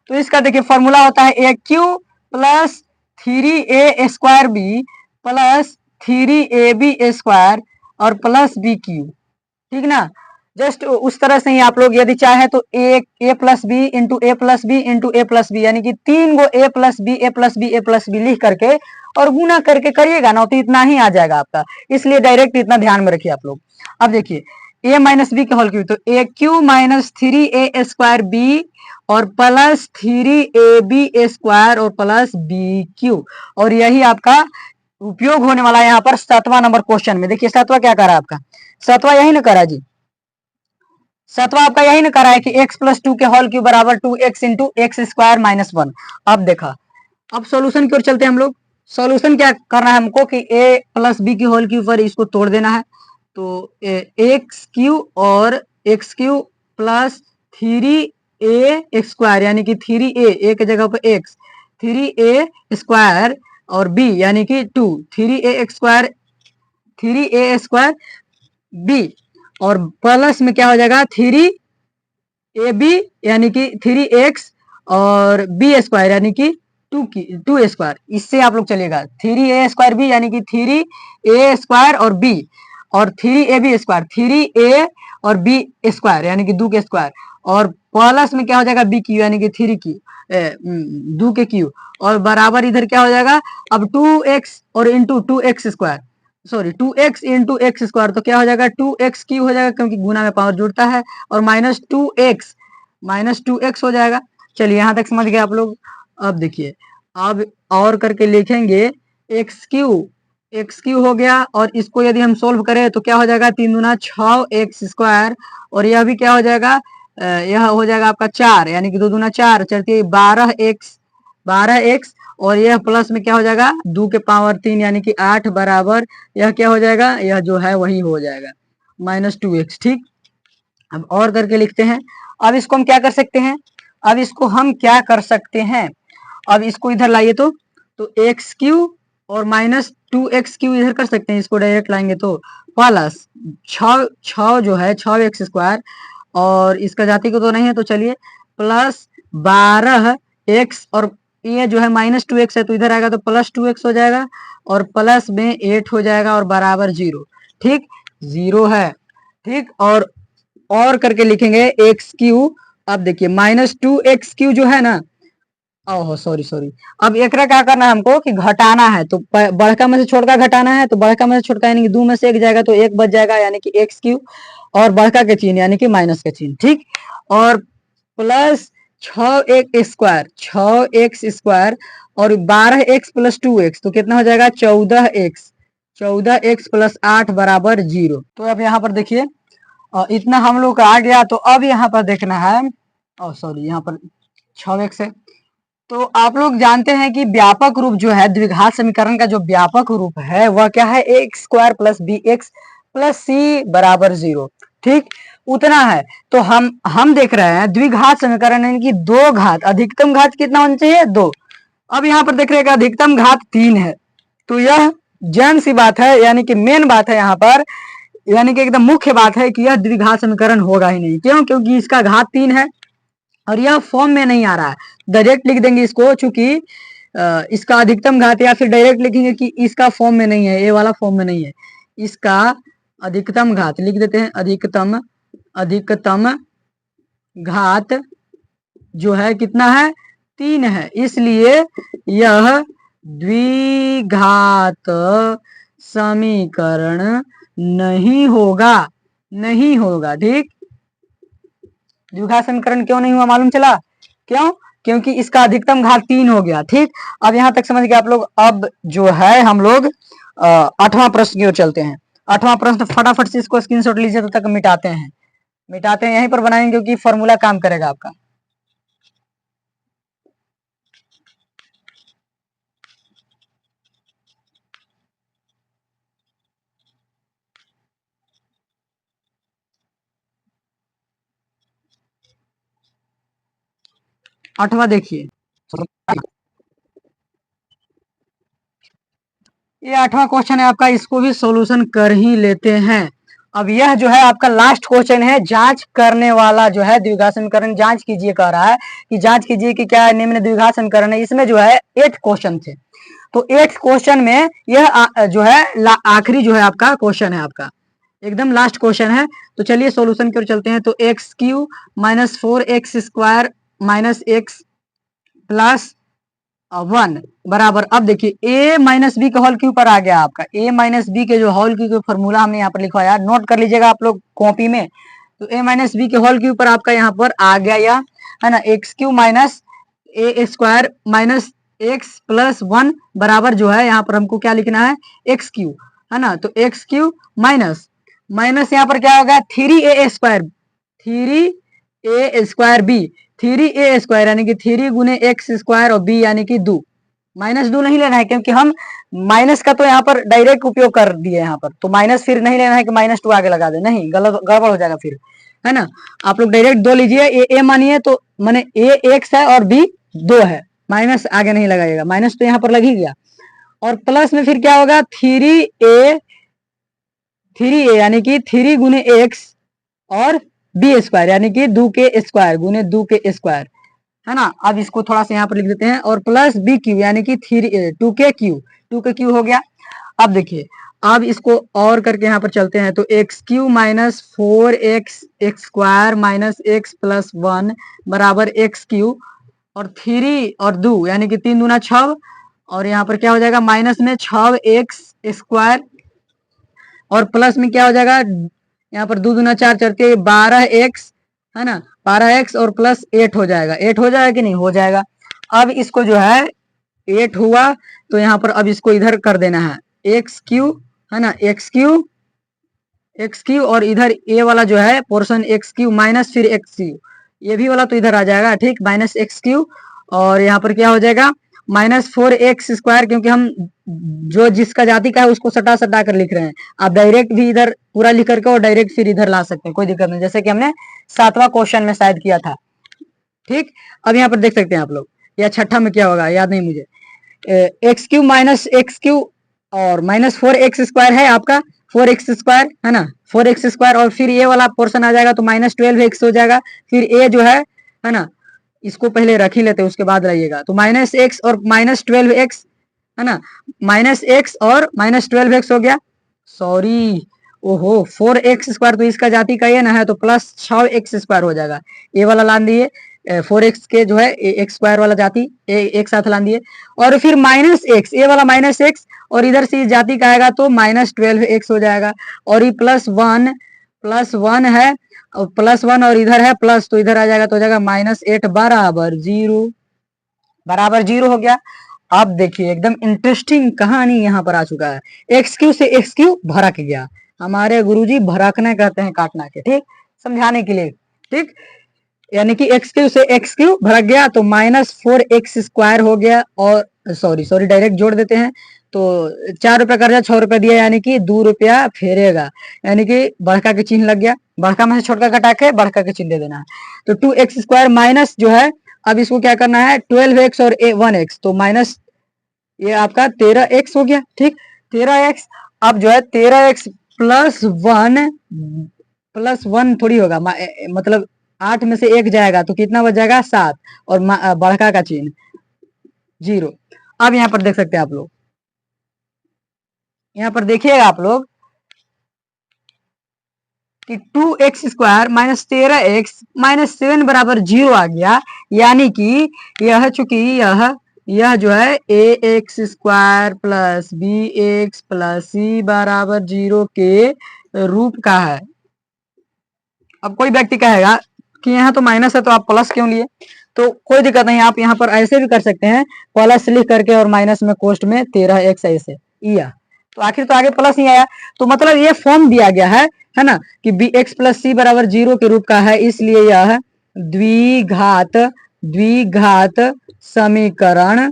तो इसका देखिए फॉर्मूला होता है a cube plus 3a square B plus 3ab square और प्लस बी क्यूब, ठीक ना। जस्ट उस तरह से ही आप लोग यदि चाहे तो a plus B into A plus B into A plus B, यानी कि 3 गो a plus B A plus B A plus B लिख करके और गुना करके करिएगा ना, तो इतना ही आ जाएगा आपका, इसलिए डायरेक्ट इतना ध्यान में रखिए आप लोग। अब देखिए a माइनस बी के होल क्यूब, तो a cube minus 3a square B और प्लस 3ab स्क्वायर और प्लस बी क्यू, और यही आपका उपयोग होने वाला है यहाँ पर 7वां नंबर क्वेश्चन में। देखिए 7वां क्या कर रहा है आपका, 7वां यही ना करा जी, 7वां आपका यही ना करा है कि x प्लस 2 के होल क्यूब बराबर 2x into x square minus 1। अब देखा, अब सॉल्यूशन की ओर चलते हैं हम लोग। सॉल्यूशन क्या करना है हमको कि a प्लस बी की होल क्यूब पर इसको तोड़ देना है, तो एक्स क्यू और एक्स क्यू प्लस 3a² यानी कि 3a की जगह पर एक्स, 3a² और b यानी कि 2, 3a² b और प्लस में क्या हो जाएगा 3ab यानी कि 3x और b² यानी कि 2 इससे आप लोग चलेगा 3a² b यानी कि 3a² और b और 3ab², 3a और b² यानी कि 2 और प्लस में क्या हो जाएगा b क्यू यानी कि 3q 2 और बराबर इधर क्या हो जाएगा अब 2x और into 2x², sorry 2x into x² तो क्या हो जाएगा 2x³ हो जाएगा क्योंकि गुना में पावर जुड़ता है और -2x हो जाएगा। चलिए यहाँ तक समझ गए आप लोग। अब देखिए अब और करके लिखेंगे x³ हो गया और इसको यदि हम सोल्व करें तो क्या हो जाएगा 3 दूना 6x² और यह भी क्या हो जाएगा यह हो जाएगा आपका 4 यानी कि 2 दूना 4 चलती 12x और यह प्लस में क्या हो जाएगा 2 के पावर 3 यानी कि 8 बराबर यह क्या हो जाएगा यह जो है वही हो जाएगा -2x। ठीक, अब और करके लिखते हैं। अब इसको हम क्या कर सकते हैं, अब इसको हम क्या कर सकते हैं, अब इसको इधर लाइए तो x³ और -2x³ इधर कर सकते हैं, इसको डायरेक्ट लाएंगे तो प्लस 6 जो है 6x² और इसका जाति को तो नहीं है तो चलिए प्लस 12x और ये जो है -2x है तो इधर आएगा तो +2x हो जाएगा और प्लस में 8 हो जाएगा और बराबर 0। ठीक, 0 है। ठीक, और करके लिखेंगे x³। अब देखिए -2x³ जो है ना, ओहो सॉरी अब एकरा क्या करना है हमको कि घटाना है तो बड़का में से छोटका घटाना है तो बड़का में से छोटका यानी कि 2 में से 1 जाएगा तो 1 बच जाएगा यानी कि x³ और बड़का के चिन्ह यानी कि माइनस के चिन्ह। ठीक, और प्लस 6x² और 12x + 2x तो कितना हो जाएगा 14x + 8 बराबर 0। तो अब यहाँ पर देखिए इतना हम लोग का आ गया तो अब यहाँ पर देखना है, सॉरी यहाँ पर 6x है। तो आप लोग जानते हैं कि व्यापक रूप जो है द्विघात समीकरण का जो व्यापक रूप है वह क्या है x² + bx + c बराबर 0। ठीक, उतना है। तो हम देख रहे हैं द्विघात समीकरण यानी कि 2 घात, अधिकतम घात कितना होना चाहिए 2। अब यहाँ पर देख रहे हैं अधिकतम घात 3 है तो यह जन सी बात है यानी कि मेन बात है यहाँ पर, यानी कि एकदम मुख्य बात है कि यह द्विघात समीकरण होगा ही नहीं। क्यों? क्योंकि इसका घात 3 है और यह फॉर्म में नहीं आ रहा है। डायरेक्ट लिख देंगे इसको चूंकि इसका अधिकतम घात, या फिर डायरेक्ट लिखेंगे कि इसका फॉर्म में नहीं है, ये वाला फॉर्म में नहीं है, इसका अधिकतम घात लिख देते हैं। अधिकतम घात जो है कितना है 3 है, इसलिए यह द्विघात समीकरण नहीं होगा। ठीक, द्विघात समीकरण क्यों नहीं हुआ मालूम चला? क्यों? क्योंकि इसका अधिकतम घात 3 हो गया। ठीक, अब यहाँ तक समझ गए आप लोग। अब जो है हम लोग 8वां प्रश्न की ओर चलते हैं। 8वां प्रश्न फटाफट से इसको स्क्रीनशॉट लीजिए, तब तक मिटाते हैं यहीं पर बनाएंगे क्योंकि फॉर्मूला काम करेगा आपका। आठवां देखिए, ये 8वां क्वेश्चन है आपका, इसको भी सॉल्यूशन कर ही लेते हैं। अब यह जो है आपका लास्ट क्वेश्चन है, जांच करने वाला जो है द्विघात समीकरण जांच कीजिए कह रहा है कि जांच कीजिए कि क्या निम्न द्विघात समीकरण है। इसमें जो है 8 क्वेश्चन थे तो 8 क्वेश्चन में यह जो है आखिरी जो है आपका क्वेश्चन है, आपका एकदम लास्ट क्वेश्चन है। तो चलिए सॉल्यूशन की ओर चलते हैं। तो x³ - 4x² - x + 1 बराबर, अब देखिए a - b का होल क्यूब पर आ गया आपका। a - b के जो होल क्यूब फॉर्मूला हमने यहाँ पर लिखवाया, नोट कर लीजिएगा आप लोग कॉपी में। तो a - b के होल क्यूब पर आपका यहाँ पर आ गया यह है ना x³ - a² - x + 1 बराबर जो है यहाँ पर हमको क्या लिखना है x³ है ना। तो x³ माइनस यहाँ पर क्या होगा 3a² 3a² b 3a² यानी कि 3 × x² और b यानी कि 2 -2 नहीं लेना है, क्योंकि हम माइनस का तो यहाँ पर डायरेक्ट उपयोग कर दिए यहाँ पर, तो माइनस फिर नहीं लेना है कि -2 आगे लगा दे, नहीं, गलत गड़बड़ हो जाएगा फिर, है ना। आप लोग डायरेक्ट 2 लीजिए, ए मानिए तो माने ए x है और b 2 है, माइनस आगे नहीं लगाइएगा, माइनस तो यहाँ पर लग ही गया। और प्लस में फिर क्या होगा, 3a यानी कि 3 गुने x और b स्क्वायर यानी कि 2 के स्क्वायर गुने 2 के स्क्वायर, है ना। अब इसको थोड़ा सा यहाँ पर लिख देते हैं, और प्लस बी क्यू यानी कि 2 के क्यू हो गया। अब देखिए, अब इसको और करके यहाँ पर चलते हैं, तो x Q minus 4x x square minus x plus 1 बराबर एक्स क्यू, और 3 और 2 यानी कि 3 दूना 6, और यहाँ पर क्या हो जाएगा, माइनस में 6x स्क्वायर, और प्लस में क्या हो जाएगा, यहाँ पर 2 दूना 4 चलते 12x, है ना, 12x और प्लस 8 हो जाएगा, 8 हो जाएगा कि नहीं, हो जाएगा। अब इसको जो है 8 हुआ, तो यहाँ पर अब इसको इधर कर देना है, एक्स क्यू, है ना, एक्स क्यू और इधर ए वाला जो है पोर्शन एक्स क्यू माइनस फिर एक्स क्यू, ये भी वाला तो इधर आ जाएगा, ठीक, माइनस एक्स क्यू, और यहाँ पर क्या हो जाएगा, -4x स्क्वायर, क्योंकि हम जो जिसका जाति का है उसको सटा सटा कर लिख रहे हैं। आप डायरेक्ट भी इधर पूरा लिख करके और डायरेक्ट फिर इधर ला सकते हैं, कोई दिक्कत नहीं, जैसे कि हमने 7वां क्वेश्चन में शायद किया था, ठीक। अब यहाँ पर देख सकते हैं आप लोग, या छठा में क्या होगा याद नहीं मुझे, x Q minus x Q और -4x स्क्वायर है आपका, 4x स्क्वायर, है ना, 4x स्क्वायर, और फिर ये वाला पोर्शन आ जाएगा तो -12x हो जाएगा, फिर ए जो है ना, इसको पहले रख ही लेते हैं उसके बाद रहिएगा, तो -x और -12x, है ना, -x और -12x हो गया, सॉरी, ओहो, 4x स्क्वायर तो इसका जाति का ये ना है, तो प्लस 6x स्क्वायर हो जाएगा, ये वाला लान दिए, 4x के जो है एक्स स्क्वायर वाला जाति एक साथ लान दिए, और फिर -x, ये वाला -x, और इधर से जाति का आएगा तो -12x हो जाएगा, और ये +1 है, और +1 और इधर है प्लस, तो इधर आ जाएगा, तो हो जाएगा -8 बराबर 0 हो गया। अब देखिए एकदम इंटरेस्टिंग कहानी यहाँ पर आ चुका है, एक्स क्यू से एक्स क्यू भड़क गया, हमारे गुरुजी भड़कने कहते हैं काटना के, ठीक, समझाने के लिए, ठीक, यानी कि एक्स क्यू से एक्स क्यू भड़क गया, तो -4x स्क्वायर हो गया, और सॉरी डायरेक्ट जोड़ देते हैं, तो 4 रुपया कर्जा 6 रुपया दिया, यानी कि 2 रुपया फेरेगा, यानी कि बढ़का के चिन्ह लग गया, बढ़का में से छोटका घटा के बढ़का के चिन्ह दे देना है, तो 2x स्क्वायर माइनस जो है, अब इसको क्या करना है, 12x और 1x, तो माइनस ये आपका 13x हो गया, ठीक, 13x, अब जो है 13x प्लस वन थोड़ी होगा, मतलब 8 में से 1 जाएगा तो कितना बच जाएगा, 7, और बढ़का का चिन्ह 0। अब यहाँ पर देख सकते हैं आप लोग, यहाँ पर देखिएगा आप लोग कि 2x square minus 13x minus 7 बराबर 0 आ गया, यानी कि यह चूंकि यह जो है ax square plus bx plus c बराबर 0 के रूप का है। अब कोई व्यक्ति कहेगा कि यहाँ तो माइनस है तो आप प्लस क्यों लिए, तो कोई दिक्कत नहीं, आप यहाँ पर ऐसे भी कर सकते हैं, प्लस लिख करके और माइनस में कोष्ट में 13x ऐसे या, तो आखिर तो आगे प्लस ही आया, तो मतलब ये फॉर्म दिया गया है ना, कि bx प्लस c बराबर 0 के रूप का है, इसलिए यह द्विघात समीकरण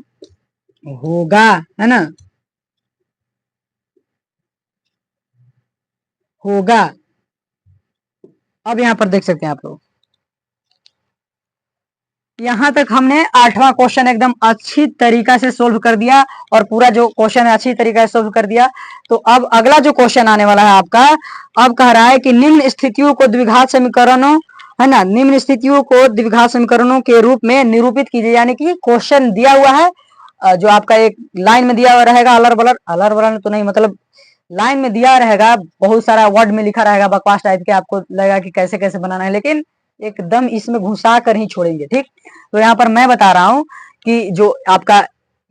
होगा, है ना, होगा। अब यहाँ पर देख सकते हैं आप लोग, यहाँ तक हमने 8वां क्वेश्चन एकदम अच्छी तरीका से सोल्व कर दिया, और पूरा जो क्वेश्चन है अच्छी तरीका से सोल्व कर दिया। तो अब अगला जो क्वेश्चन आने वाला है आपका, अब कह रहा है कि निम्न स्थितियों को द्विघात समीकरणों, है ना, निम्न स्थितियों को द्विघात समीकरणों के रूप में निरूपित कीजिए, यानी कि क्वेश्चन दिया हुआ है, जो आपका एक लाइन में दिया हुआ रहेगा, अलर बलर तो नहीं, मतलब लाइन में दिया रहेगा, बहुत सारा वर्ड में लिखा रहेगा, बकवास टाइप के, आपको लगेगा कि कैसे कैसे बनाना है, लेकिन एकदम इसमें घुसा कर ही छोड़ेंगे, ठीक। तो यहाँ पर मैं बता रहा हूँ कि जो आपका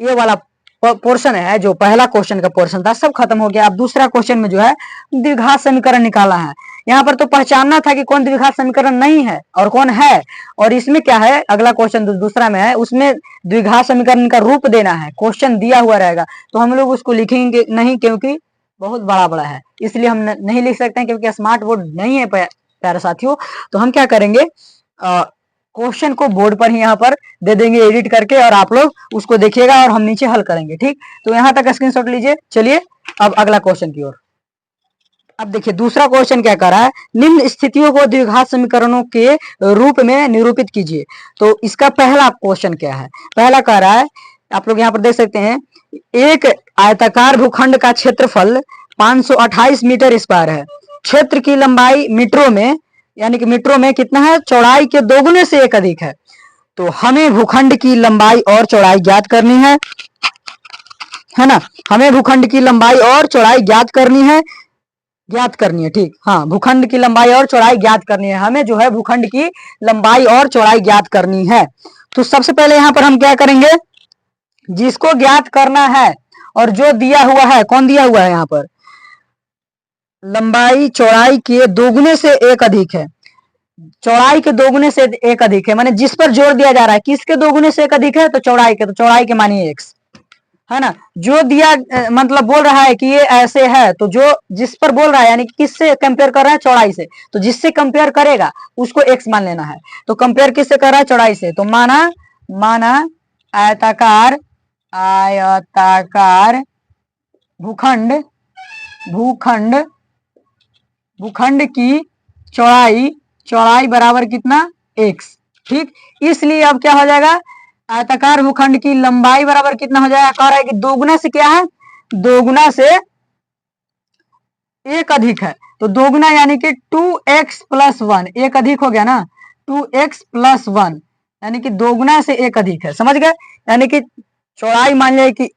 ये वाला पोर्शन है, जो पहला क्वेश्चन का पोर्शन था, सब खत्म हो गया। अब दूसरा क्वेश्चन में जो है द्विघात समीकरण निकाला है, यहाँ पर तो पहचानना था कि कौन द्विघात समीकरण नहीं है और कौन है, और इसमें क्या है, अगला क्वेश्चन दूसरा में है, उसमें द्विघात समीकरण का रूप देना है, क्वेश्चन दिया हुआ रहेगा, तो हम लोग उसको लिखेंगे नहीं, क्योंकि बहुत बड़ा है, इसलिए हम नहीं लिख सकते हैं, क्योंकि स्मार्ट बोर्ड नहीं है प्यारे साथियों। तो हम क्या करेंगे, क्वेश्चन को बोर्ड पर ही यहाँ पर दे देंगे एडिट करके, और आप लोग उसको देखिएगा और हम नीचे हल करेंगे। ठीक, तो यहाँ तक स्क्रीनशॉट लीजिए। चलिए अब अगला क्वेश्चन की ओर। अब देखिए दूसरा क्वेश्चन क्या कर रहा है, निम्न स्थितियों को द्विघात समीकरणों के रूप में निरूपित कीजिए। तो इसका पहला क्वेश्चन क्या है, पहला कह रहा है, आप लोग यहाँ पर देख सकते हैं, एक आयताकार भूखंड का क्षेत्रफल 528 मीटर स्क्वायर है। क्षेत्र की लंबाई मीटरों में, यानी कि मीटरों में कितना है, चौड़ाई के दोगुने से एक अधिक है। तो हमें भूखंड की लंबाई और चौड़ाई ज्ञात करनी है ना, हमें भूखंड की लंबाई और चौड़ाई ज्ञात करनी है, ठीक, हाँ, भूखंड की लंबाई और चौड़ाई ज्ञात करनी है, हमें जो है भूखंड की लंबाई और चौड़ाई ज्ञात करनी है। तो सबसे पहले यहाँ पर हम क्या करेंगे, जिसको ज्ञात करना है और जो दिया हुआ है, कौन दिया हुआ है यहाँ पर, लंबाई चौड़ाई के दोगुने से एक अधिक है, चौड़ाई के दोगुने से एक अधिक है, माने जिस पर जोर दिया जा रहा है किसके दोगुने से एक अधिक है, तो चौड़ाई के, तो चौड़ाई के मानिए x, है ना। जो दिया मतलब बोल रहा है कि ये ऐसे है, तो जो जिस पर बोल रहा है यानी कि किससे कंपेयर कर रहा है, चौड़ाई से, तो जिससे कंपेयर करेगा उसको x मान लेना है। तो कंपेयर किससे कर रहा है, चौड़ाई से, तो माना आयताकार भूखंड की चौड़ाई बराबर कितना, x। ठीक, इसलिए अब क्या हो जाएगा, आयताकार भूखंड की लंबाई बराबर कितना हो जाएगा, कह रहा है कि दोगुना से क्या है, दोगुना से एक अधिक है, तो दोगुना यानी कि 2x + 1, एक अधिक हो गया ना, 2x + 1 यानी कि दोगुना से एक अधिक है, समझ गए। यानी कि चौड़ाई मान लिया कि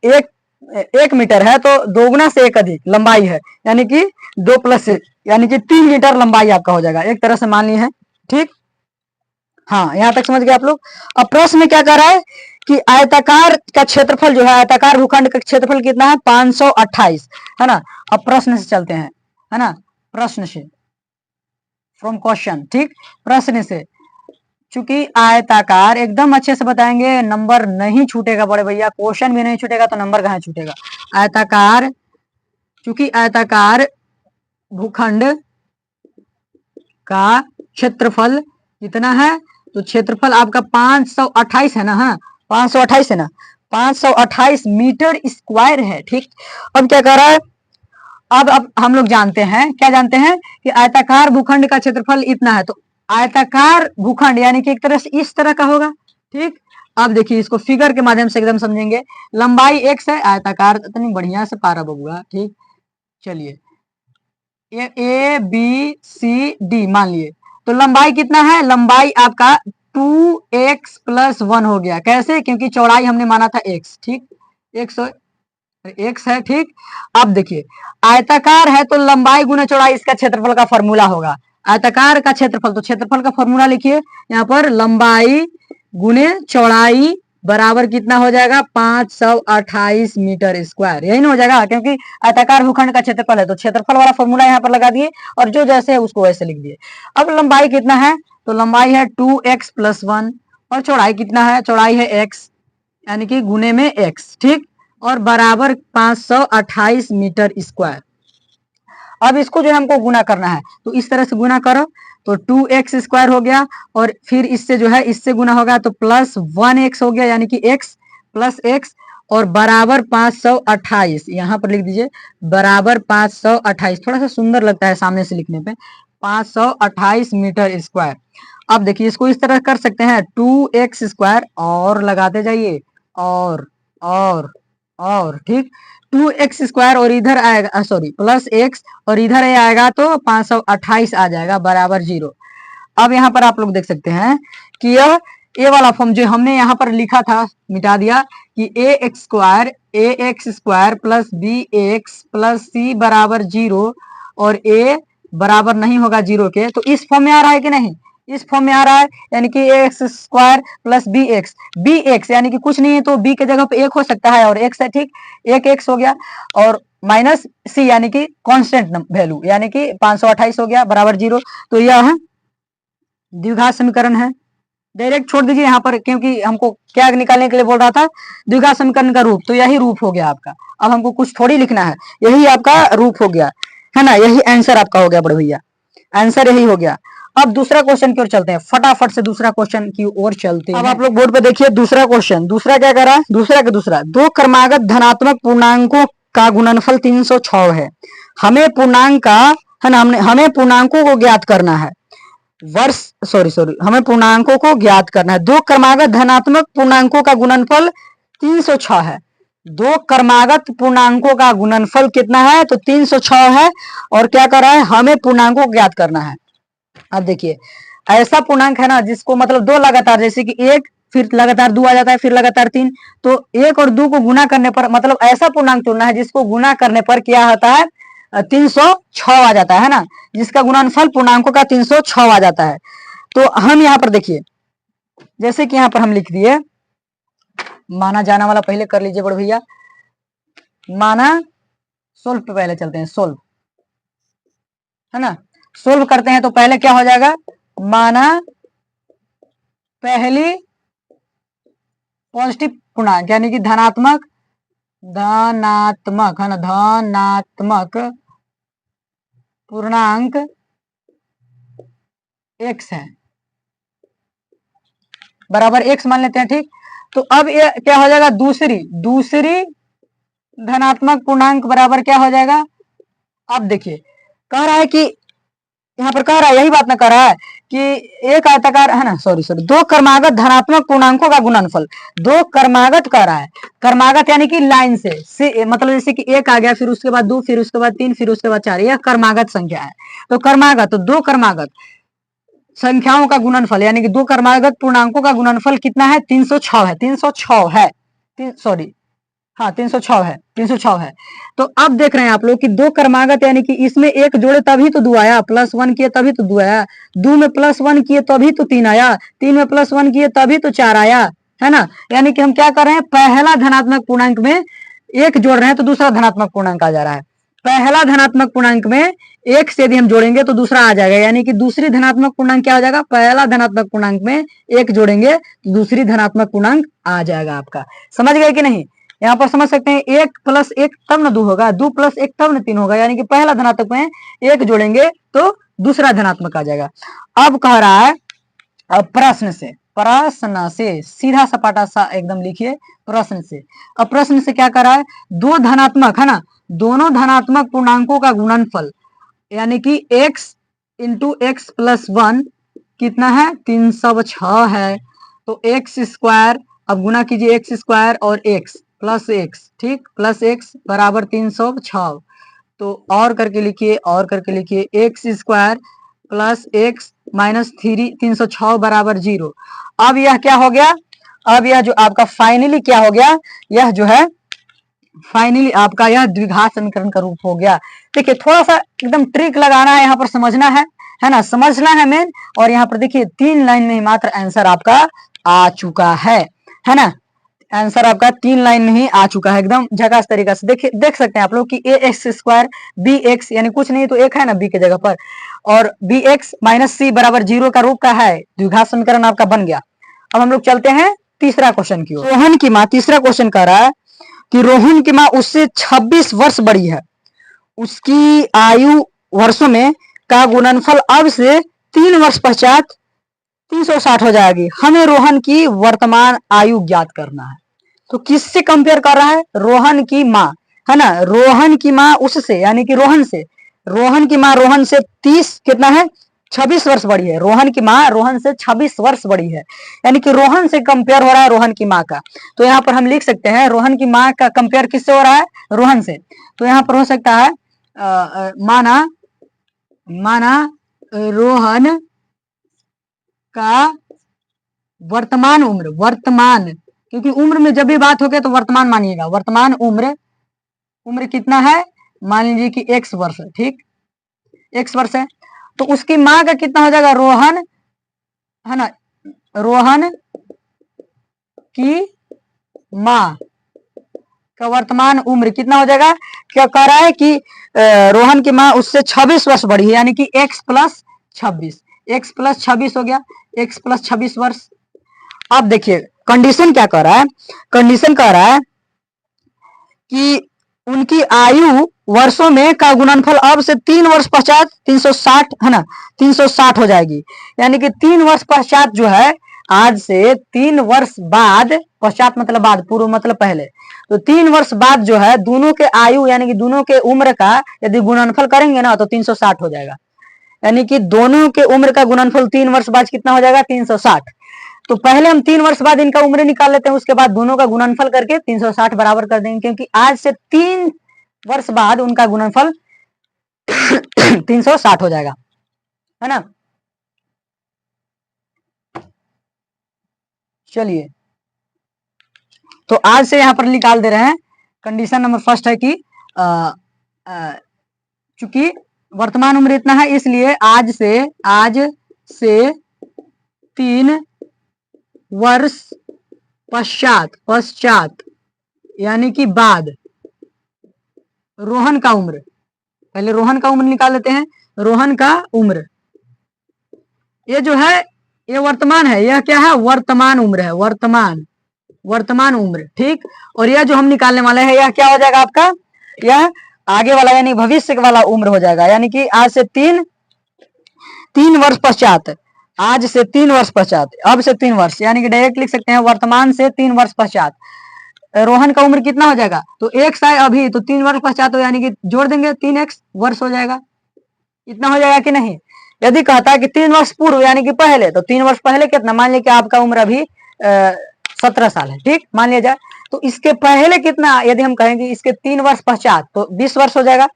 एक मीटर है, तो दोगुना से एक अधिक लंबाई है, यानी कि 2 + 1 यानी कि 3 मीटर लंबाई आपका हो जाएगा, एक तरह से मान ली है। ठीक, हाँ, यहां तक समझ गए आप लोग। अब प्रश्न में क्या कर रहा है कि आयताकार का क्षेत्रफल जो है, आयताकार भूखंड का क्षेत्रफल कितना है, 528, है ना। अब प्रश्न से चलते हैं, है ना, प्रश्न से, फ्रॉम क्वेश्चन। ठीक, प्रश्न से, चूंकि आयताकार, एकदम अच्छे से बताएंगे, नंबर नहीं छूटेगा बड़े भैया, क्वेश्चन भी नहीं छूटेगा तो नंबर कहाँ छूटेगा। आयताकार, चूंकि आयताकार भूखंड का क्षेत्रफल कितना है, तो क्षेत्रफल आपका 528 है ना, हाँ 528 है ना, 528 मीटर स्क्वायर है। ठीक, अब क्या कर रहा है, अब हम लोग जानते हैं, क्या जानते हैं कि आयताकार भूखंड का क्षेत्रफल इतना है, तो आयताकार भूखंड यानी कि एक तरह से इस तरह का होगा। ठीक, अब देखिए इसको फिगर के माध्यम से एकदम समझेंगे। लंबाई x है, आयताकार, इतनी बढ़िया से पारा बबुआ। ठीक, चलिए ए बी सी डी मान लिए, तो लंबाई कितना है, लंबाई आपका 2x + 1 हो गया। कैसे, क्योंकि चौड़ाई हमने माना था x। ठीक, x है। ठीक, अब देखिए आयताकार है तो लंबाई गुना चौड़ाई इसका क्षेत्रफल का फॉर्मूला होगा। आयताकार का क्षेत्रफल, तो क्षेत्रफल का फॉर्मूला लिखिए यहाँ पर, लंबाई गुने चौड़ाई बराबर कितना हो जाएगा, 528 मीटर स्क्वायर, यही ना हो जाएगा, क्योंकि आयताकार भूखंड का क्षेत्रफल है, तो क्षेत्रफल वाला फॉर्मूला यहाँ पर लगा दिए और जो जैसे है उसको वैसे लिख दिए। अब लंबाई कितना है, तो लंबाई है 2x + 1 और चौड़ाई कितना है, चौड़ाई है x यानी कि गुने में x। ठीक, और बराबर 528 मीटर स्क्वायर। अब इसको जो है हमको गुना करना है, तो इस तरह से गुना करो, तो 2x² हो गया, और फिर इससे जो है इससे गुना होगा तो +1x हो गया, यानी कि x + x और बराबर 528, यहाँ पर लिख दीजिए बराबर 528, थोड़ा सा सुंदर लगता है सामने से लिखने पे, 528 मीटर स्क्वायर। अब देखिए इसको इस तरह कर सकते हैं, 2x² और लगाते जाइए, और ठीक, 2x² और इधर आएगा, सॉरी +x और इधर आएगा तो 528 आ जाएगा बराबर 0। अब यहाँ पर आप लोग देख सकते हैं कि यह ए वाला फॉर्म जो हमने यहाँ पर लिखा था, मिटा दिया कि ax² + bx + c बराबर 0 और a बराबर नहीं होगा 0 के, तो इस फॉर्म में आ रहा है कि नहीं, इस फॉर्म में आ रहा है, यानी कि ax² + bx यानी कि कुछ नहीं है तो b के जगह पे 1 हो सकता है और x है। ठीक, 1x हो गया और माइनस c यानी कि कांस्टेंट वैल्यू, यानी कि 528 हो गया बराबर 0। तो यह द्विघात समीकरण है, डायरेक्ट छोड़ दीजिए यहाँ पर, क्योंकि हमको क्या निकालने के लिए बोल रहा था, द्विघात समीकरण का रूप, तो यही रूप हो गया आपका। अब हमको कुछ थोड़ी लिखना है, यही आपका रूप हो गया, है ना, यही आंसर आपका हो गया बड़े भैया, आंसर यही हो गया। अब दूसरा क्वेश्चन की ओर चलते हैं, फटाफट से दूसरा क्वेश्चन की ओर चलते हैं। अब आप लोग बोर्ड पे देखिए दूसरा क्वेश्चन, दूसरा क्या कर रहा है, दूसरा के दूसरा, दो क्रमागत धनात्मक पूर्णांकों का गुणनफल 306 है। हमें पूर्णांक का, है ना, हमें पूर्णांकों को ज्ञात करना है, हमें पूर्णांकों को ज्ञात करना है। दो क्रमागत धनात्मक पूर्णांकों का गुणनफल 306 है। दो क्रमागत पूर्णांकों का गुणनफल कितना है, तो 306 है। और क्या कर रहा है, हमें पूर्णांकों को ज्ञात करना है। अब देखिए ऐसा पूर्णांक है ना जिसको मतलब दो लगातार, जैसे कि एक फिर लगातार 2 आ जाता है, फिर लगातार 3, तो 1 और 2 को गुना करने पर, मतलब ऐसा पूर्णांक चुनना है जिसको गुना करने पर क्या होता है, 306 आ जाता है ना, जिसका गुणनफल पूर्णांकों का 306 आ जाता है। तो हम यहाँ पर देखिए, जैसे कि यहाँ पर हम लिख दिए, माना जाना वाला पहले कर लीजिए बड़े भैया, माना सोल्व पे पहले चलते हैं, सोल्व, है ना, सोल्व करते हैं तो पहले क्या हो जाएगा, माना पहली पॉजिटिव पूर्णांक यानी कि धनात्मक है ना, धनात्मक पूर्णांक x है, बराबर x मान लेते हैं, ठीक। तो अब ये क्या हो जाएगा, दूसरी धनात्मक पूर्णांक बराबर क्या हो जाएगा। अब देखिए कह रहा है कि यहाँ पर कह रहा है, यही बात ना कह रहा है कि एक आयताकार, है ना, दो क्रमागत धनात्मक पूर्णांकों का गुणनफल, दो क्रमागत कह रहा है, क्रमागत यानी कि लाइन से मतलब जैसे कि एक आ गया, फिर उसके बाद 2, फिर उसके बाद 3, फिर उसके बाद 4, यह क्रमागत संख्या है। तो क्रमागत, तो दो क्रमागत संख्याओं का गुणनफल यानी कि दो क्रमागत पूर्णांकों का गुणनफल कितना है, 306 है, 306 है, हाँ 306 है। तो अब देख रहे हैं आप लोग कि दो क्रमागत यानी कि इसमें एक जोड़े तभी तो 2 आया, +1 किए तभी तो 2 आया, 2 में +1 किए तभी तो 3 आया, 3 में +1 किए तभी तो 4 आया, है ना। यानी कि हम क्या कर रहे हैं, पहला धनात्मक पूर्णांक में एक जोड़ रहे हैं तो दूसरा धनात्मक पूर्णांक आ जा रहा है। पहला धनात्मक पूर्णांक में एक से यदि हम जोड़ेंगे तो दूसरा आ जाएगा, यानी कि दूसरी धनात्मक पूर्णांक क्या हो जाएगा, पहला धनात्मक पूर्णांक में एक जोड़ेंगे तो दूसरी धनात्मक पूर्णांक आ जाएगा आपका। समझ गए कि नहीं, यहाँ पर समझ सकते हैं, 1 + 1 तब न 2 होगा, 2 + 1 तब न 3 होगा, यानी कि पहला धनात्मक में एक जोड़ेंगे तो दूसरा धनात्मक आ जाएगा। अब कह रहा है, अब प्रश्न से सीधा सपाटा सा एकदम लिखिए, प्रश्न से। अब प्रश्न से क्या कर रहा है, दो धनात्मक, है ना, दोनों धनात्मक पूर्णांकों का गुणनफल यानी कि x × x + 1 कितना है, 306 है। तो x², अब गुना कीजिए x² और x + x, ठीक, +x बराबर 306। तो और करके लिखिए, x² + x - 306 बराबर 0। अब यह क्या हो गया, अब यह जो आपका फाइनली क्या हो गया, यह जो है फाइनली आपका यह द्विघात समीकरण का रूप हो गया। देखिए थोड़ा सा एकदम ट्रिक लगाना है, यहाँ पर समझना है ना, समझना है मेन। और यहाँ पर देखिए 3 लाइन में ही मात्र आंसर आपका आ चुका है ना, आंसर आपका 3 लाइन में ही आ चुका है, एकदम झकास तरीका से। देखिए देख सकते हैं आप लोग कि ax² bx यानी कुछ नहीं तो एक है ना b के जगह पर, और bx - c बराबर 0 का रूप का है, द्विघात समीकरण आपका बन गया। अब हम लोग चलते हैं तीसरा क्वेश्चन की ओर। रोहन की माँ, तीसरा क्वेश्चन कह रहा है कि रोहन की माँ उससे 26 वर्ष बड़ी है, उसकी आयु वर्षों में का गुणनफल अब से 3 वर्ष पश्चात 360 हो जाएगी। हमें रोहन की वर्तमान आयु ज्ञात करना है। तो किससे कंपेयर कर रहा है, रोहन की माँ, है ना, रोहन की माँ उससे यानी कि रोहन की माँ रोहन से 30 कितना है, 26 वर्ष बड़ी है। रोहन की माँ रोहन से 26 वर्ष बड़ी है, यानी कि रोहन से कंपेयर हो रहा है रोहन की माँ का। तो यहाँ पर हम लिख सकते हैं रोहन की माँ का कंपेयर किससे हो रहा है, रोहन से। तो यहाँ पर हो सकता है माना रोहन का वर्तमान उम्र, क्योंकि उम्र में जब भी बात होगी तो वर्तमान मानिएगा, वर्तमान उम्र कितना है, मान लीजिए कि x वर्ष, ठीक, x वर्ष है। तो उसकी माँ का कितना हो जाएगा, रोहन, है ना, रोहन की माँ का वर्तमान उम्र कितना हो जाएगा, क्या कह रहा है कि रोहन की माँ उससे 26 वर्ष बड़ी है, यानी कि x + 26 हो गया, x + 26 वर्ष। अब देखिए कंडीशन क्या कह रहा है, कंडीशन कह रहा है कि उनकी आयु वर्षों में का गुणनफल अब से 3 वर्ष पश्चात 360 है ना, 360 हो जाएगी। यानी कि 3 वर्ष पश्चात जो है, आज से 3 वर्ष बाद, पश्चात मतलब बाद, पूर्व मतलब पहले, तो 3 वर्ष बाद जो है दोनों के आयु यानी कि दोनों के उम्र का यदि गुणनफल करेंगे ना तो 360 हो जाएगा। यानी कि दोनों के उम्र का गुणनफल 3 वर्ष बाद कितना हो जाएगा, 360। तो पहले हम 3 वर्ष बाद इनका उम्र निकाल लेते हैं, उसके बाद दोनों का गुणनफल करके 360 बराबर कर देंगे, क्योंकि आज से 3 वर्ष बाद उनका गुणनफल 360 हो जाएगा, है ना। चलिए, तो आज से यहां पर निकाल दे रहे हैं। कंडीशन नंबर फर्स्ट है कि चूंकि वर्तमान उम्र इतना है, इसलिए आज से 3 वर्ष पश्चात यानी कि बाद रोहन का उम्र, पहले रोहन का उम्र निकाल लेते हैं। रोहन का उम्र, ये जो है ये वर्तमान है, यह क्या है, वर्तमान उम्र है, वर्तमान उम्र, ठीक। और यह जो हम निकालने वाले हैं, यह क्या हो जाएगा आपका, यह आगे वाला यानी भविष्य वाला उम्र हो जाएगा। यानी कि आज से तीन वर्ष पश्चात, आज से 3 वर्ष पश्चात, अब से 3 वर्ष, यानी कि डायरेक्ट लिख सकते हैं वर्तमान से 3 वर्ष पश्चात रोहन का उम्र कितना हो जाएगा, तो x है अभी, तो 3 वर्ष पश्चात, तो यानी कि जोड़ देंगे 3x वर्ष हो जाएगा। इतना हो जाएगा कि नहीं। यदि कहता है कि 3 वर्ष पूर्व यानी कि पहले, तो 3 वर्ष पहले कितना, मान लिया कि आपका उम्र अभी 17 साल है, ठीक, मान लिया जाए। तो इसके पहले कितना, यदि हम कहेंगे इसके 3 वर्ष पश्चात, तो 20 वर्ष हो जाएगा।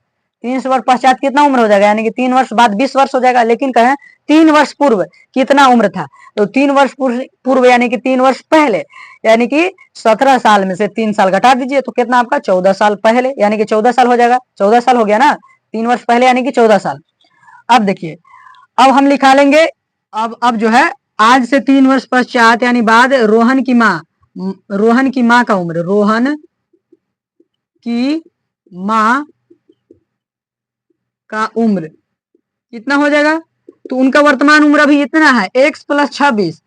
3 वर्ष पश्चात कितना उम्र हो जाएगा, यानी कि 3 वर्ष बाद 20 वर्ष हो जाएगा। लेकिन कहें 3 वर्ष पूर्व कितना उम्र था, तो 3 वर्ष पूर्व यानी कि 3 वर्ष पहले, यानी कि 17 साल में से 3 साल घटा दीजिए, तो कितना आपका 14 साल पहले, यानी कि 14 साल हो जाएगा। 14 साल हो गया ना, 3 वर्ष पहले यानी कि 14 साल। अब देखिए, अब हम लिखा लेंगे, अब जो है आज से 3 वर्ष पश्चात यानी बाद रोहन की माँ का उम्र, रोहन की माँ का उम्र कितना हो जाएगा, तो उनका वर्तमान उम्र अभी इतना है x + 26,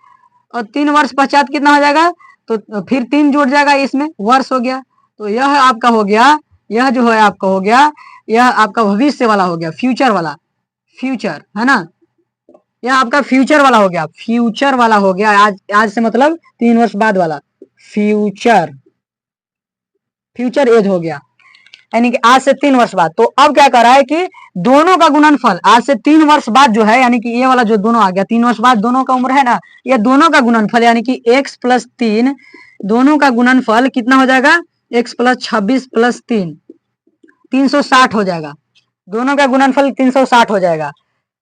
और 3 वर्ष पश्चात कितना हो जाएगा, तो फिर 3 जुड़ जाएगा, इसमें वर्ष हो गया। तो यह आपका हो गया, यह जो है आपका हो गया, यह आपका भविष्य वाला हो गया, फ्यूचर वाला, फ्यूचर है ना, यह आपका फ्यूचर वाला हो गया, फ्यूचर वाला हो गया। आज से मतलब 3 वर्ष बाद वाला फ्यूचर एज हो गया, यानी कि आज से 3 वर्ष बाद। तो अब क्या कर रहा है कि दोनों का गुणनफल आज से 3 वर्ष बाद जो है, यानी कि ये वाला जो दोनों आ गया, 3 वर्ष बाद दोनों का उम्र है ना, ये दोनों का गुणनफल यानी कि x + 3, दोनों का गुणनफल कितना हो जाएगा, x + 26 + 3, 360 हो जाएगा। दोनों का गुणनफल 360 हो जाएगा,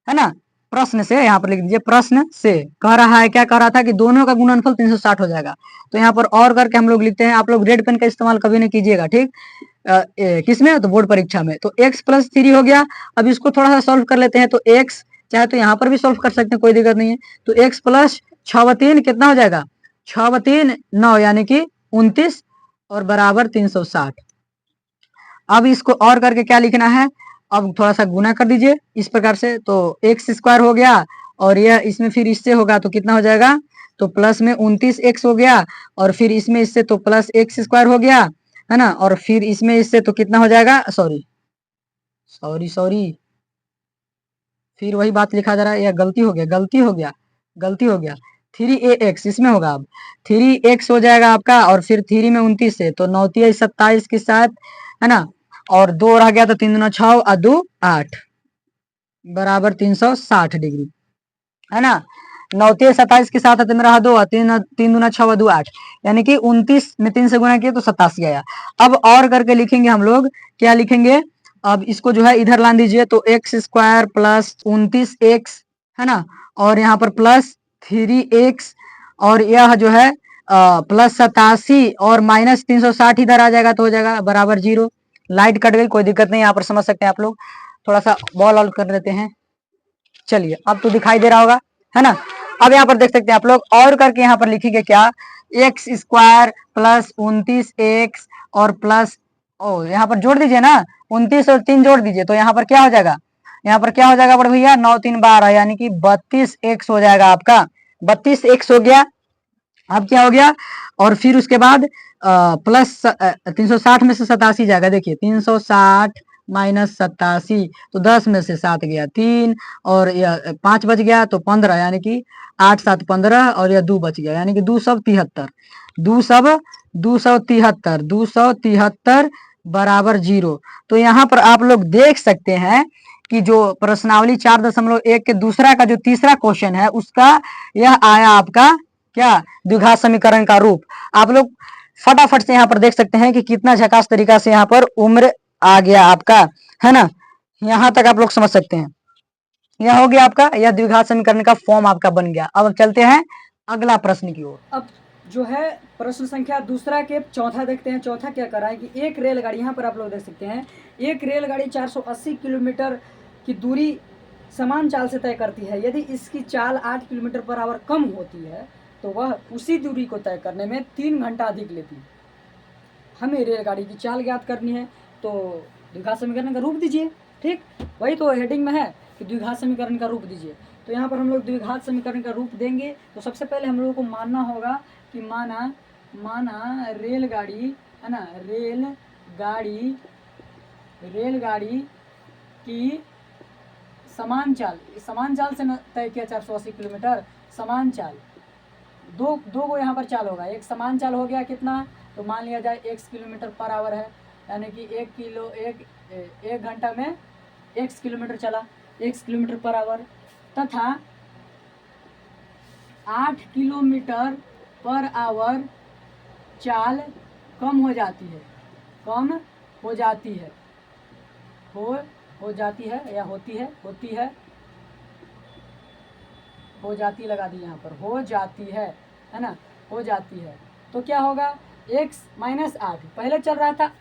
है ना। प्रश्न से यहाँ पर लिख दीजिए, प्रश्न से कह रहा है, क्या कह रहा था कि दोनों का गुणनफल 360 हो जाएगा। तो यहाँ पर और करके हम लोग लिखते हैं, आप लोग रेड पेन का इस्तेमाल कभी नहीं कीजिएगा, ठीक। किसमें, तो बोर्ड परीक्षा में। तो x + 3 हो गया। अब इसको थोड़ा सा सॉल्व कर लेते हैं, तो x चाहे तो यहाँ पर भी सॉल्व कर सकते हैं, कोई दिक्कत नहीं है। तो x + 6 + 3 कितना हो जाएगा, 6 + 3 9, यानी कि 29 और बराबर 360। अब इसको और करके क्या लिखना है, अब थोड़ा सा गुना कर दीजिए इस प्रकार से, तो x² हो गया, और यह इसमें फिर इससे होगा तो कितना हो जाएगा, तो प्लस में 29x हो गया, और फिर इसमें इससे तो प्लस x² हो गया, है ना। और फिर इसमें इससे तो कितना हो जाएगा, सॉरी, फिर वही बात लिखा जा रहा है, यह गलती हो गया 3ax इसमें होगा। अब 3x हो जाएगा आपका, और फिर 3 में 29 है, तो 9 × 27 के साथ, है ना, और 2 रह गया, तो 3 दूना 6 और 2 8 बराबर 360 डिग्री, है ना। 9 × 27 के साथ रहा 2, 3 दूना 6 और 2 8, यानी कि 29 में 3 से गुना किया तो 87 आया। अब और करके लिखेंगे हम लोग, क्या लिखेंगे, अब इसको जो है इधर ला दीजिए, तो x² + 29x, है ना, और यहाँ पर प्लस 3x, और यह जो है प्लस 87 और माइनस 360 इधर आ जाएगा, तो हो जाएगा बराबर 0। लाइट कट गई, कोई दिक्कत नहीं, यहाँ पर समझ सकते हैं आप लोग। थोड़ा सा बॉल आउट कर लेते हैं। चलिए, अब तो दिखाई दे रहा होगा, है ना। अब यहाँ पर देख सकते हैं आप लोग, और करके यहाँ पर लिखेंगे क्या, x² + 29x और प्लस, यहाँ पर जोड़ दीजिए ना, 29 और 3 जोड़ दीजिए, तो यहाँ पर क्या हो जाएगा, बड़े भैया 9 × 3 = 12, यानी कि 32x हो जाएगा आपका, 32x हो गया। अब क्या हो गया, और फिर उसके बाद प्लस 360 में से 87 जाएगा। देखिए 360 माइनस 87, तो 10 में से 7 गया 3, और यह 5 बच गया तो 15, यानी कि 8 7 15, और यह 2 बच गया, यानी कि 273। 273 बराबर 0। तो यहाँ पर आप लोग देख सकते हैं कि जो प्रश्नावली 4.1 के दूसरा का जो तीसरा क्वेश्चन है, उसका यह आया आपका क्या, द्विघात समीकरण का रूप। आप लोग फटाफट से यहाँ पर देख सकते हैं कि कितना झकास तरीका से यहाँ पर उम्र आ गया आपका, है ना। यहाँ तक आप लोग समझ सकते हैं। यह हो गया आपका, यह द्विघात समीकरण का फॉर्म आपका बन गया। अब चलते हैं अगला प्रश्न की ओर। अब जो है प्रश्न संख्या दूसरा के चौथा देखते हैं। चौथा क्या कर रहा है कि एक रेलगाड़ी, यहाँ पर आप लोग देख सकते हैं, एक रेलगाड़ी 480 किलोमीटर की दूरी समान चाल से तय करती है। यदि इसकी चाल 8 किलोमीटर पर आवर कम होती है तो वह उसी दूरी को तय करने में 3 घंटा अधिक लेती है। हमें रेलगाड़ी की चाल ज्ञात करनी है, तो द्विघात समीकरण का रूप दीजिए। ठीक, वही तो हेडिंग में है कि द्विघात समीकरण का रूप दीजिए। तो यहाँ पर हम लोग द्विघात समीकरण का रूप देंगे। तो सबसे पहले हम लोगों को मानना होगा कि माना रेलगाड़ी, है ना, रेलगाड़ी की समान चाल से न तय किया 480 किलोमीटर। समान चाल दो को यहाँ पर चाल होगा। एक समान चाल हो गया कितना, तो मान लिया जाए x किलोमीटर पर आवर है, यानी कि एक घंटा में x किलोमीटर चला, x किलोमीटर पर आवर, तथा 8 किलोमीटर पर आवर चाल कम हो जाती है, या लगा दी यहाँ पर, हो जाती है ना, हो जाती है। तो क्या होगा, x माइनस 8, पहले चल रहा था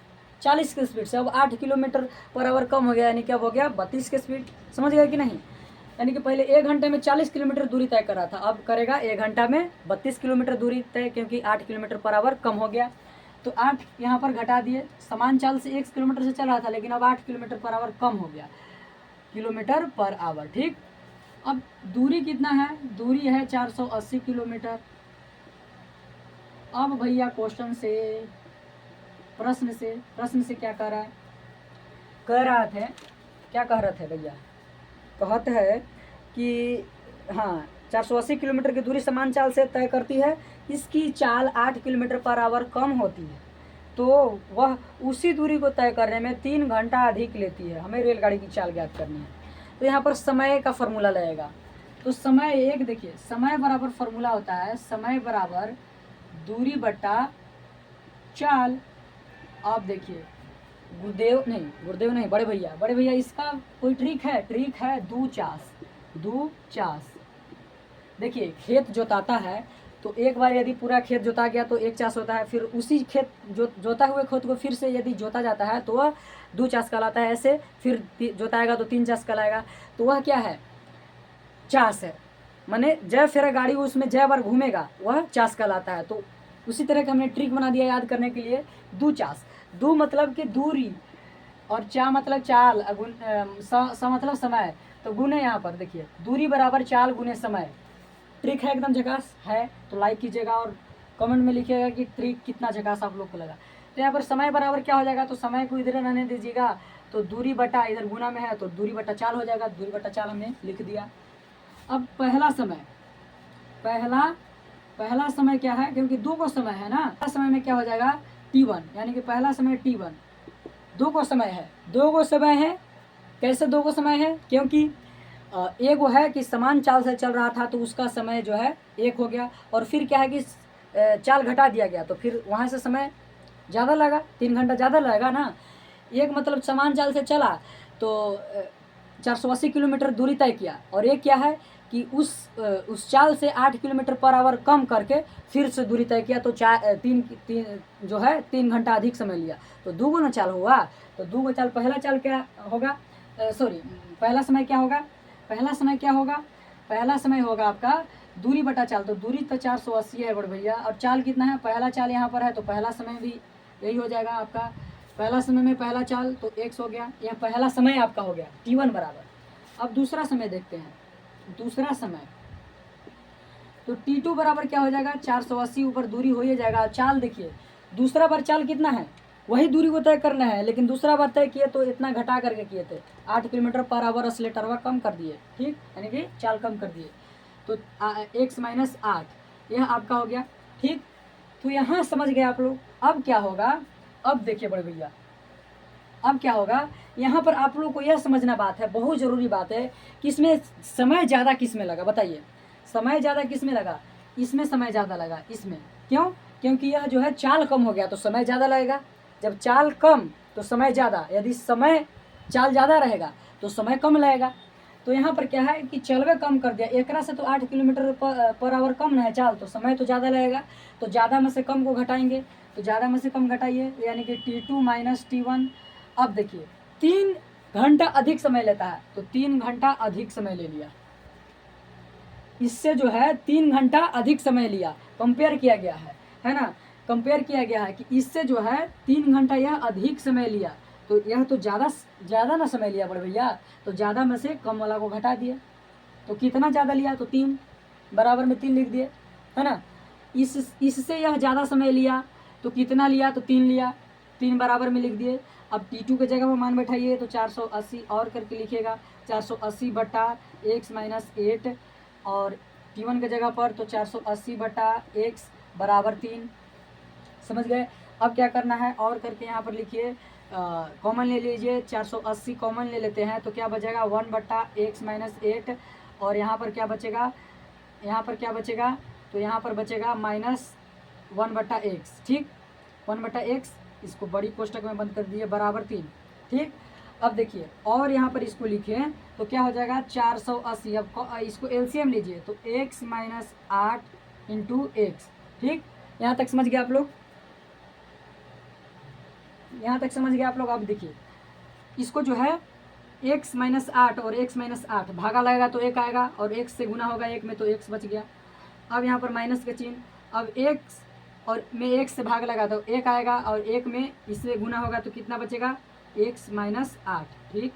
40 की स्पीड से, अब 8 किलोमीटर पर आवर कम हो गया, यानी क्या हो गया 32 की स्पीड। समझ गए कि नहीं? यानी कि पहले 1 घंटे में 40 किलोमीटर दूरी तय कर रहा था, अब करेगा 1 घंटा में 32 किलोमीटर दूरी तय, क्योंकि 8 किलोमीटर पर आवर कम हो गया। तो 8 यहाँ पर घटा दिए। समान चाल से 1 किलोमीटर से चल रहा था, लेकिन अब 8 किलोमीटर पर आवर कम हो गया, किलोमीटर पर आवर। ठीक, अब दूरी कितना है, दूरी है 480 किलोमीटर। अब भैया प्रश्न से क्या कह रहा है, क्या कह रहे थे भैया, कहते हैं कि हाँ 480 किलोमीटर की दूरी समान चाल से तय करती है, इसकी चाल 8 किलोमीटर पर आवर कम होती है, तो वह उसी दूरी को तय करने में 3 घंटा अधिक लेती है। हमें रेलगाड़ी की चाल ज्ञात करनी है। तो यहाँ पर समय का फॉर्मूला लगेगा। तो समय एक, देखिए समय बराबर फॉर्मूला होता है, समय बराबर दूरी बटा चाल। आप देखिए गुरुदेव नहीं, बड़े भैया इसका कोई ट्रिक है, दू चास। देखिए खेत जोताता है, तो एक बार यदि पूरा खेत जोता गया तो 1 चास होता है, फिर उसी खेत जोता हुए खेत को फिर से यदि जोता जाता है तो वह 2 चास कहलाता है। ऐसे फिर जोताएगा तो 3 चास कहलाएगा, तो वह क्या है, चास है। माने जय फेरा गाड़ी उसमें जय बार घूमेगा, वह चास कहलाता है। तो उसी तरह का हमने ट्रिक बना दिया याद करने के लिए, दू चास। दू मतलब कि दूरी, और चा मतलब चाल, स मतलब समय, तो गुने यहाँ पर देखिए दूरी बराबर चाल गुने समय। ट्रिक है एकदम झकास है, तो लाइक कीजिएगा और कमेंट में लिखिएगा कि ट्रिक कितना झकास आप लोग को लगा। तो यहाँ पर समय बराबर क्या हो जाएगा, तो समय को इधर रहने दीजिएगा, तो दूरी बटा इधर गुना में है तो दूरी बटा चाल हो जाएगा। दूरी बटा चाल हमने लिख दिया। अब पहला समय क्या है, क्योंकि 2 को समय है ना, पहला समय में क्या हो जाएगा t1, यानी कि पहला समय t1। 2 को समय है, कैसे 2 को समय है, क्योंकि एक वो है कि समान चाल से चल रहा था तो उसका समय जो है 1 हो गया, और फिर क्या है कि चाल घटा दिया गया तो फिर वहाँ से समय ज़्यादा लगा, 3 घंटा ज़्यादा लगेगा ना। एक मतलब समान चाल से चला तो 480 किलोमीटर दूरी तय किया, और एक क्या है कि उस चाल से 8 किलोमीटर पर आवर कम करके फिर से दूरी तय किया, तो 3 घंटा अधिक समय लिया, तो 2 गुना चाल हुआ। तो 2 गुना चाल, पहला चाल क्या होगा, पहला समय क्या होगा, पहला समय होगा आपका दूरी बटा चाल। तो दूरी तो 480 है बड़े भैया, और चाल कितना है, पहला चाल यहाँ पर है, तो पहला समय भी यही हो जाएगा आपका। पहला समय में पहला चाल तो 1 हो गया, यह पहला समय आपका हो गया t1 बराबर। अब दूसरा समय देखते हैं। दूसरा तो T2 बराबर क्या हो जाएगा 480 ऊपर दूरी हो ही जाएगा। चाल देखिए, दूसरा बार चाल कितना है, वही दूरी को तय करना है, लेकिन दूसरा बार तय किए तो इतना घटा करके किए थे, 8 किलोमीटर पर आवर एक्सीलेटरवा कम कर दिए, ठीक, यानी कि चाल कम कर दिए। तो x माइनस 8 यह आपका हो गया, ठीक। तो यहाँ समझ गए आप लोग। अब क्या होगा, अब देखिए बड़े भैया, अब क्या होगा, यहाँ पर आप लोग को यह समझना बात है, बहुत ज़रूरी बात है कि इसमें समय ज़्यादा किस में लगा, बताइए समय ज़्यादा किस में लगा, इसमें समय ज़्यादा लगा, इसमें क्यों, क्योंकि यह जो है चाल कम हो गया तो समय ज़्यादा लगेगा। जब चाल कम तो समय ज़्यादा, यदि समय चाल ज़्यादा रहेगा तो समय कम लगेगा। तो यहाँ पर क्या है कि चलवे कम कर दिया, एकरा से तो 8 किलोमीटर पर आवर कम ना है चाल, तो समय तो ज़्यादा लगेगा, तो ज़्यादा में से कम को घटाएंगे, तो ज़्यादा में से कम घटाइए, यानी कि T2 माइनस T1। अब देखिए 3 घंटा अधिक समय लेता है, तो 3 घंटा अधिक समय ले लिया, इससे जो है 3 घंटा अधिक समय लिया, कंपेयर किया गया है ना, कंपेयर किया गया है कि इससे जो है 3 घंटा यह अधिक समय लिया, तो यह तो ज़्यादा ना समय लिया बड़े भैया, तो ज़्यादा में से कम वाला को घटा दिए, तो कितना ज़्यादा लिया, तो 3 बराबर में 3 लिख दिए, है ना। इससे यह ज़्यादा समय लिया तो कितना लिया, तो 3 लिया, 3 बराबर में लिख दिए। अब T2 के जगह पर मान बैठाइए, तो 480 और करके लिखिएगा, 480 बटा x माइनस 8, और T1 के जगह पर तो 480 बटा x बराबर 3, समझ गए। अब क्या करना है, और करके यहाँ पर लिखिए, कॉमन ले लीजिए, 480 कॉमन ले लेते हैं, तो क्या बचेगा 1 बटा x माइनस 8, और यहाँ पर क्या बचेगा, यहाँ पर क्या बचेगा, तो यहाँ पर बचेगा माइनस 1 बटा x, ठीक, 1 बटा x, इसको बड़ी कोष्टक में बंद कर दिए, बराबर 3, ठीक। अब देखिए, और यहाँ पर इसको लिखे तो क्या हो जाएगा 480, अब इसको एलसीएम लीजिए, तो x माइनस 8 इंटू एक्स, ठीक। यहाँ तक समझ गए आप लोग, यहाँ तक समझ गए आप लोग। अब देखिए इसको जो है x माइनस 8 और x माइनस 8 भागा लगेगा तो 1 आएगा, और x से गुना होगा 1 में तो x बच गया। अब यहाँ पर माइनस का चिन्ह, अब x और में 1 से भाग लगा तो 1 आएगा, और 1 में इससे गुना होगा तो कितना बचेगा x माइनस 8, ठीक।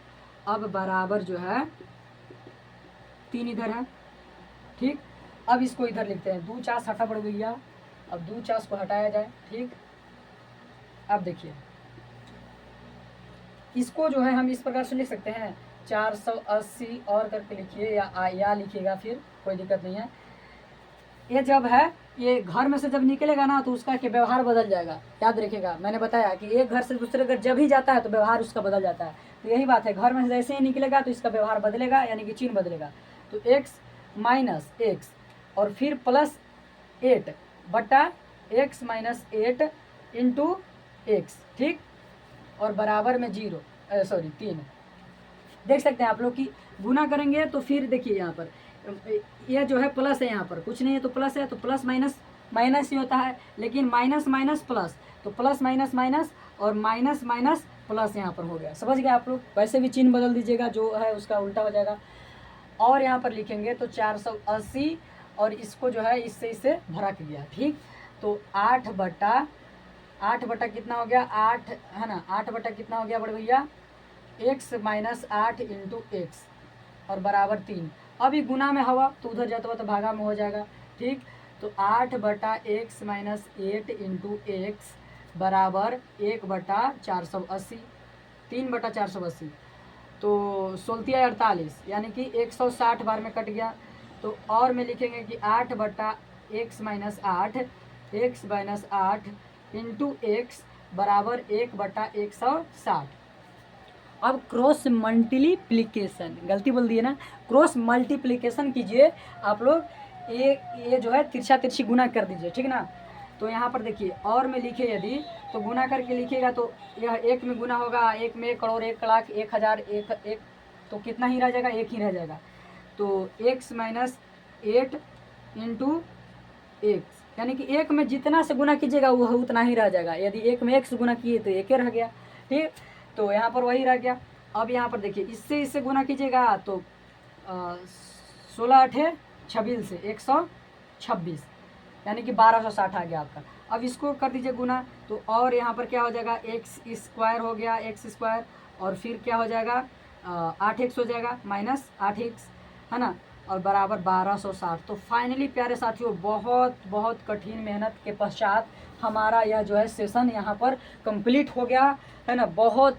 अब बराबर जो है 3 इधर है, ठीक। अब इसको इधर लिखते हैं, 2 4 हटा पड़ गया, अब 2 4 को हटाया जाए, ठीक। अब देखिए इसको जो है हम इस प्रकार से लिख सकते हैं, 480 और करके लिखिए, या लिखिएगा, फिर कोई दिक्कत नहीं है। ये जब है, ये घर में से जब निकलेगा ना तो उसका क्या व्यवहार बदल जाएगा, याद रखिएगा, मैंने बताया कि एक घर से दूसरे घर जब ही जाता है तो व्यवहार उसका बदल जाता है, तो यही बात है, घर में से जैसे ही निकलेगा तो इसका व्यवहार बदलेगा, यानी कि चिन्ह बदलेगा। तो x माइनस एक्स और फिर प्लस 8 बटा x माइनस 8 इंटू एक्स, ठीक, और बराबर में 3 देख सकते हैं आप लोग कि गुना करेंगे तो फिर देखिए यहाँ पर यह जो है प्लस है, यहाँ पर कुछ नहीं है तो प्लस है, तो प्लस माइनस माइनस ही होता है, लेकिन माइनस माइनस प्लस, तो प्लस माइनस माइनस और माइनस माइनस प्लस यहाँ पर हो गया, समझ गए आप लोग। वैसे भी चिन्ह बदल दीजिएगा, जो है उसका उल्टा हो जाएगा। और यहाँ पर लिखेंगे तो 480 और इसको जो है इससे भरा के दिया, ठीक। तो 8 बटा कितना हो गया 8, है ना, 8 बटा कितना हो गया बड़े भैया x माइनस 8 इंटू एक्स और बराबर 3। अभी गुना में हवा तो उधर जाता हुआ तो भागा में हो जाएगा, ठीक। तो 8 बटा x माइनस 8 इंटू एक्स बराबर 1 बटा 480, 3 बटा 480, तो 16 48, यानी कि 160 बार में कट गया। तो और में लिखेंगे कि 8 बटा x माइनस 8 इंटू एक्स बराबर 1 बटा 160। अब क्रॉस मल्टीप्लिकेशन, गलती बोल दिए ना, क्रॉस मल्टीप्लिकेशन कीजिए आप लोग, ये जो है तिरछा तिरछी गुना कर दीजिए, ठीक ना। तो यहाँ पर देखिए और में लिखे यदि तो गुना करके लिखिएगा तो यह 1 में गुना होगा, 1 में 1 करोड़ 1 लाख 1000 1 तो कितना ही रह जाएगा, 1 ही रह जाएगा। तो x माइनस 8 इंटू एक्स, यानी कि 1 में जितना से गुना कीजिएगा वो उतना ही रह जाएगा, यदि 1 में 1 से गुना किए तो 1 रह गया, ठीक। तो यहाँ पर वही रह गया। अब यहाँ पर देखिए इससे गुना कीजिएगा तो 16 8 26 से 126, यानी कि 1260 आ गया आपका। अब इसको कर दीजिए गुना, तो और यहाँ पर क्या हो जाएगा एक्स स्क्वायर हो गया, एक्स स्क्वायर, और फिर क्या हो जाएगा 8x हो जाएगा माइनस 8x, है ना। और बराबर 1260। तो फाइनली प्यारे साथियों बहुत बहुत कठिन मेहनत के पश्चात हमारा यह जो है सेशन यहाँ पर कंप्लीट हो गया है ना। बहुत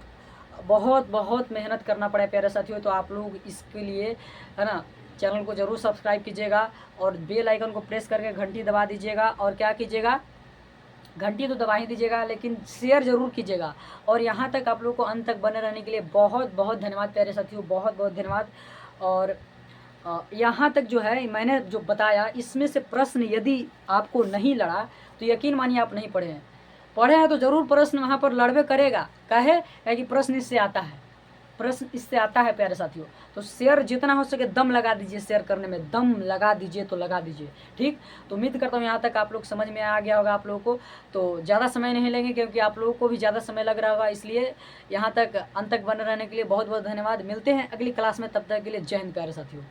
बहुत बहुत मेहनत करना पड़ा प्यारे साथियों। तो आप लोग इसके लिए है ना चैनल को ज़रूर सब्सक्राइब कीजिएगा और बेल आइकन को प्रेस करके घंटी दबा दीजिएगा। और क्या कीजिएगा, घंटी तो दबा ही दीजिएगा लेकिन शेयर ज़रूर कीजिएगा। और यहाँ तक आप लोग को अंत तक बने रहने के लिए बहुत बहुत धन्यवाद प्यारे साथियों, बहुत बहुत धन्यवाद। और यहाँ तक जो है मैंने जो बताया इसमें से प्रश्न यदि आपको नहीं लड़ा तो यकीन मानिए आप नहीं पढ़े हैं। पढ़े हैं तो ज़रूर प्रश्न वहाँ पर लड़बे करेगा, कहे कि प्रश्न इससे आता है, प्रश्न इससे आता है प्यारे साथियों। तो शेयर जितना हो सके दम लगा दीजिए, शेयर करने में दम लगा दीजिए तो लगा दीजिए, ठीक। तो उम्मीद करता हूँ यहाँ तक आप लोग समझ में आ गया होगा आप लोगों को। तो ज़्यादा समय नहीं लेंगे क्योंकि आप लोगों को भी ज़्यादा समय लग रहा होगा, इसलिए यहाँ तक अंत तक बने रहने के लिए बहुत बहुत धन्यवाद। मिलते हैं अगली क्लास में, तब तक के लिए जय हिंद प्यारे साथियों।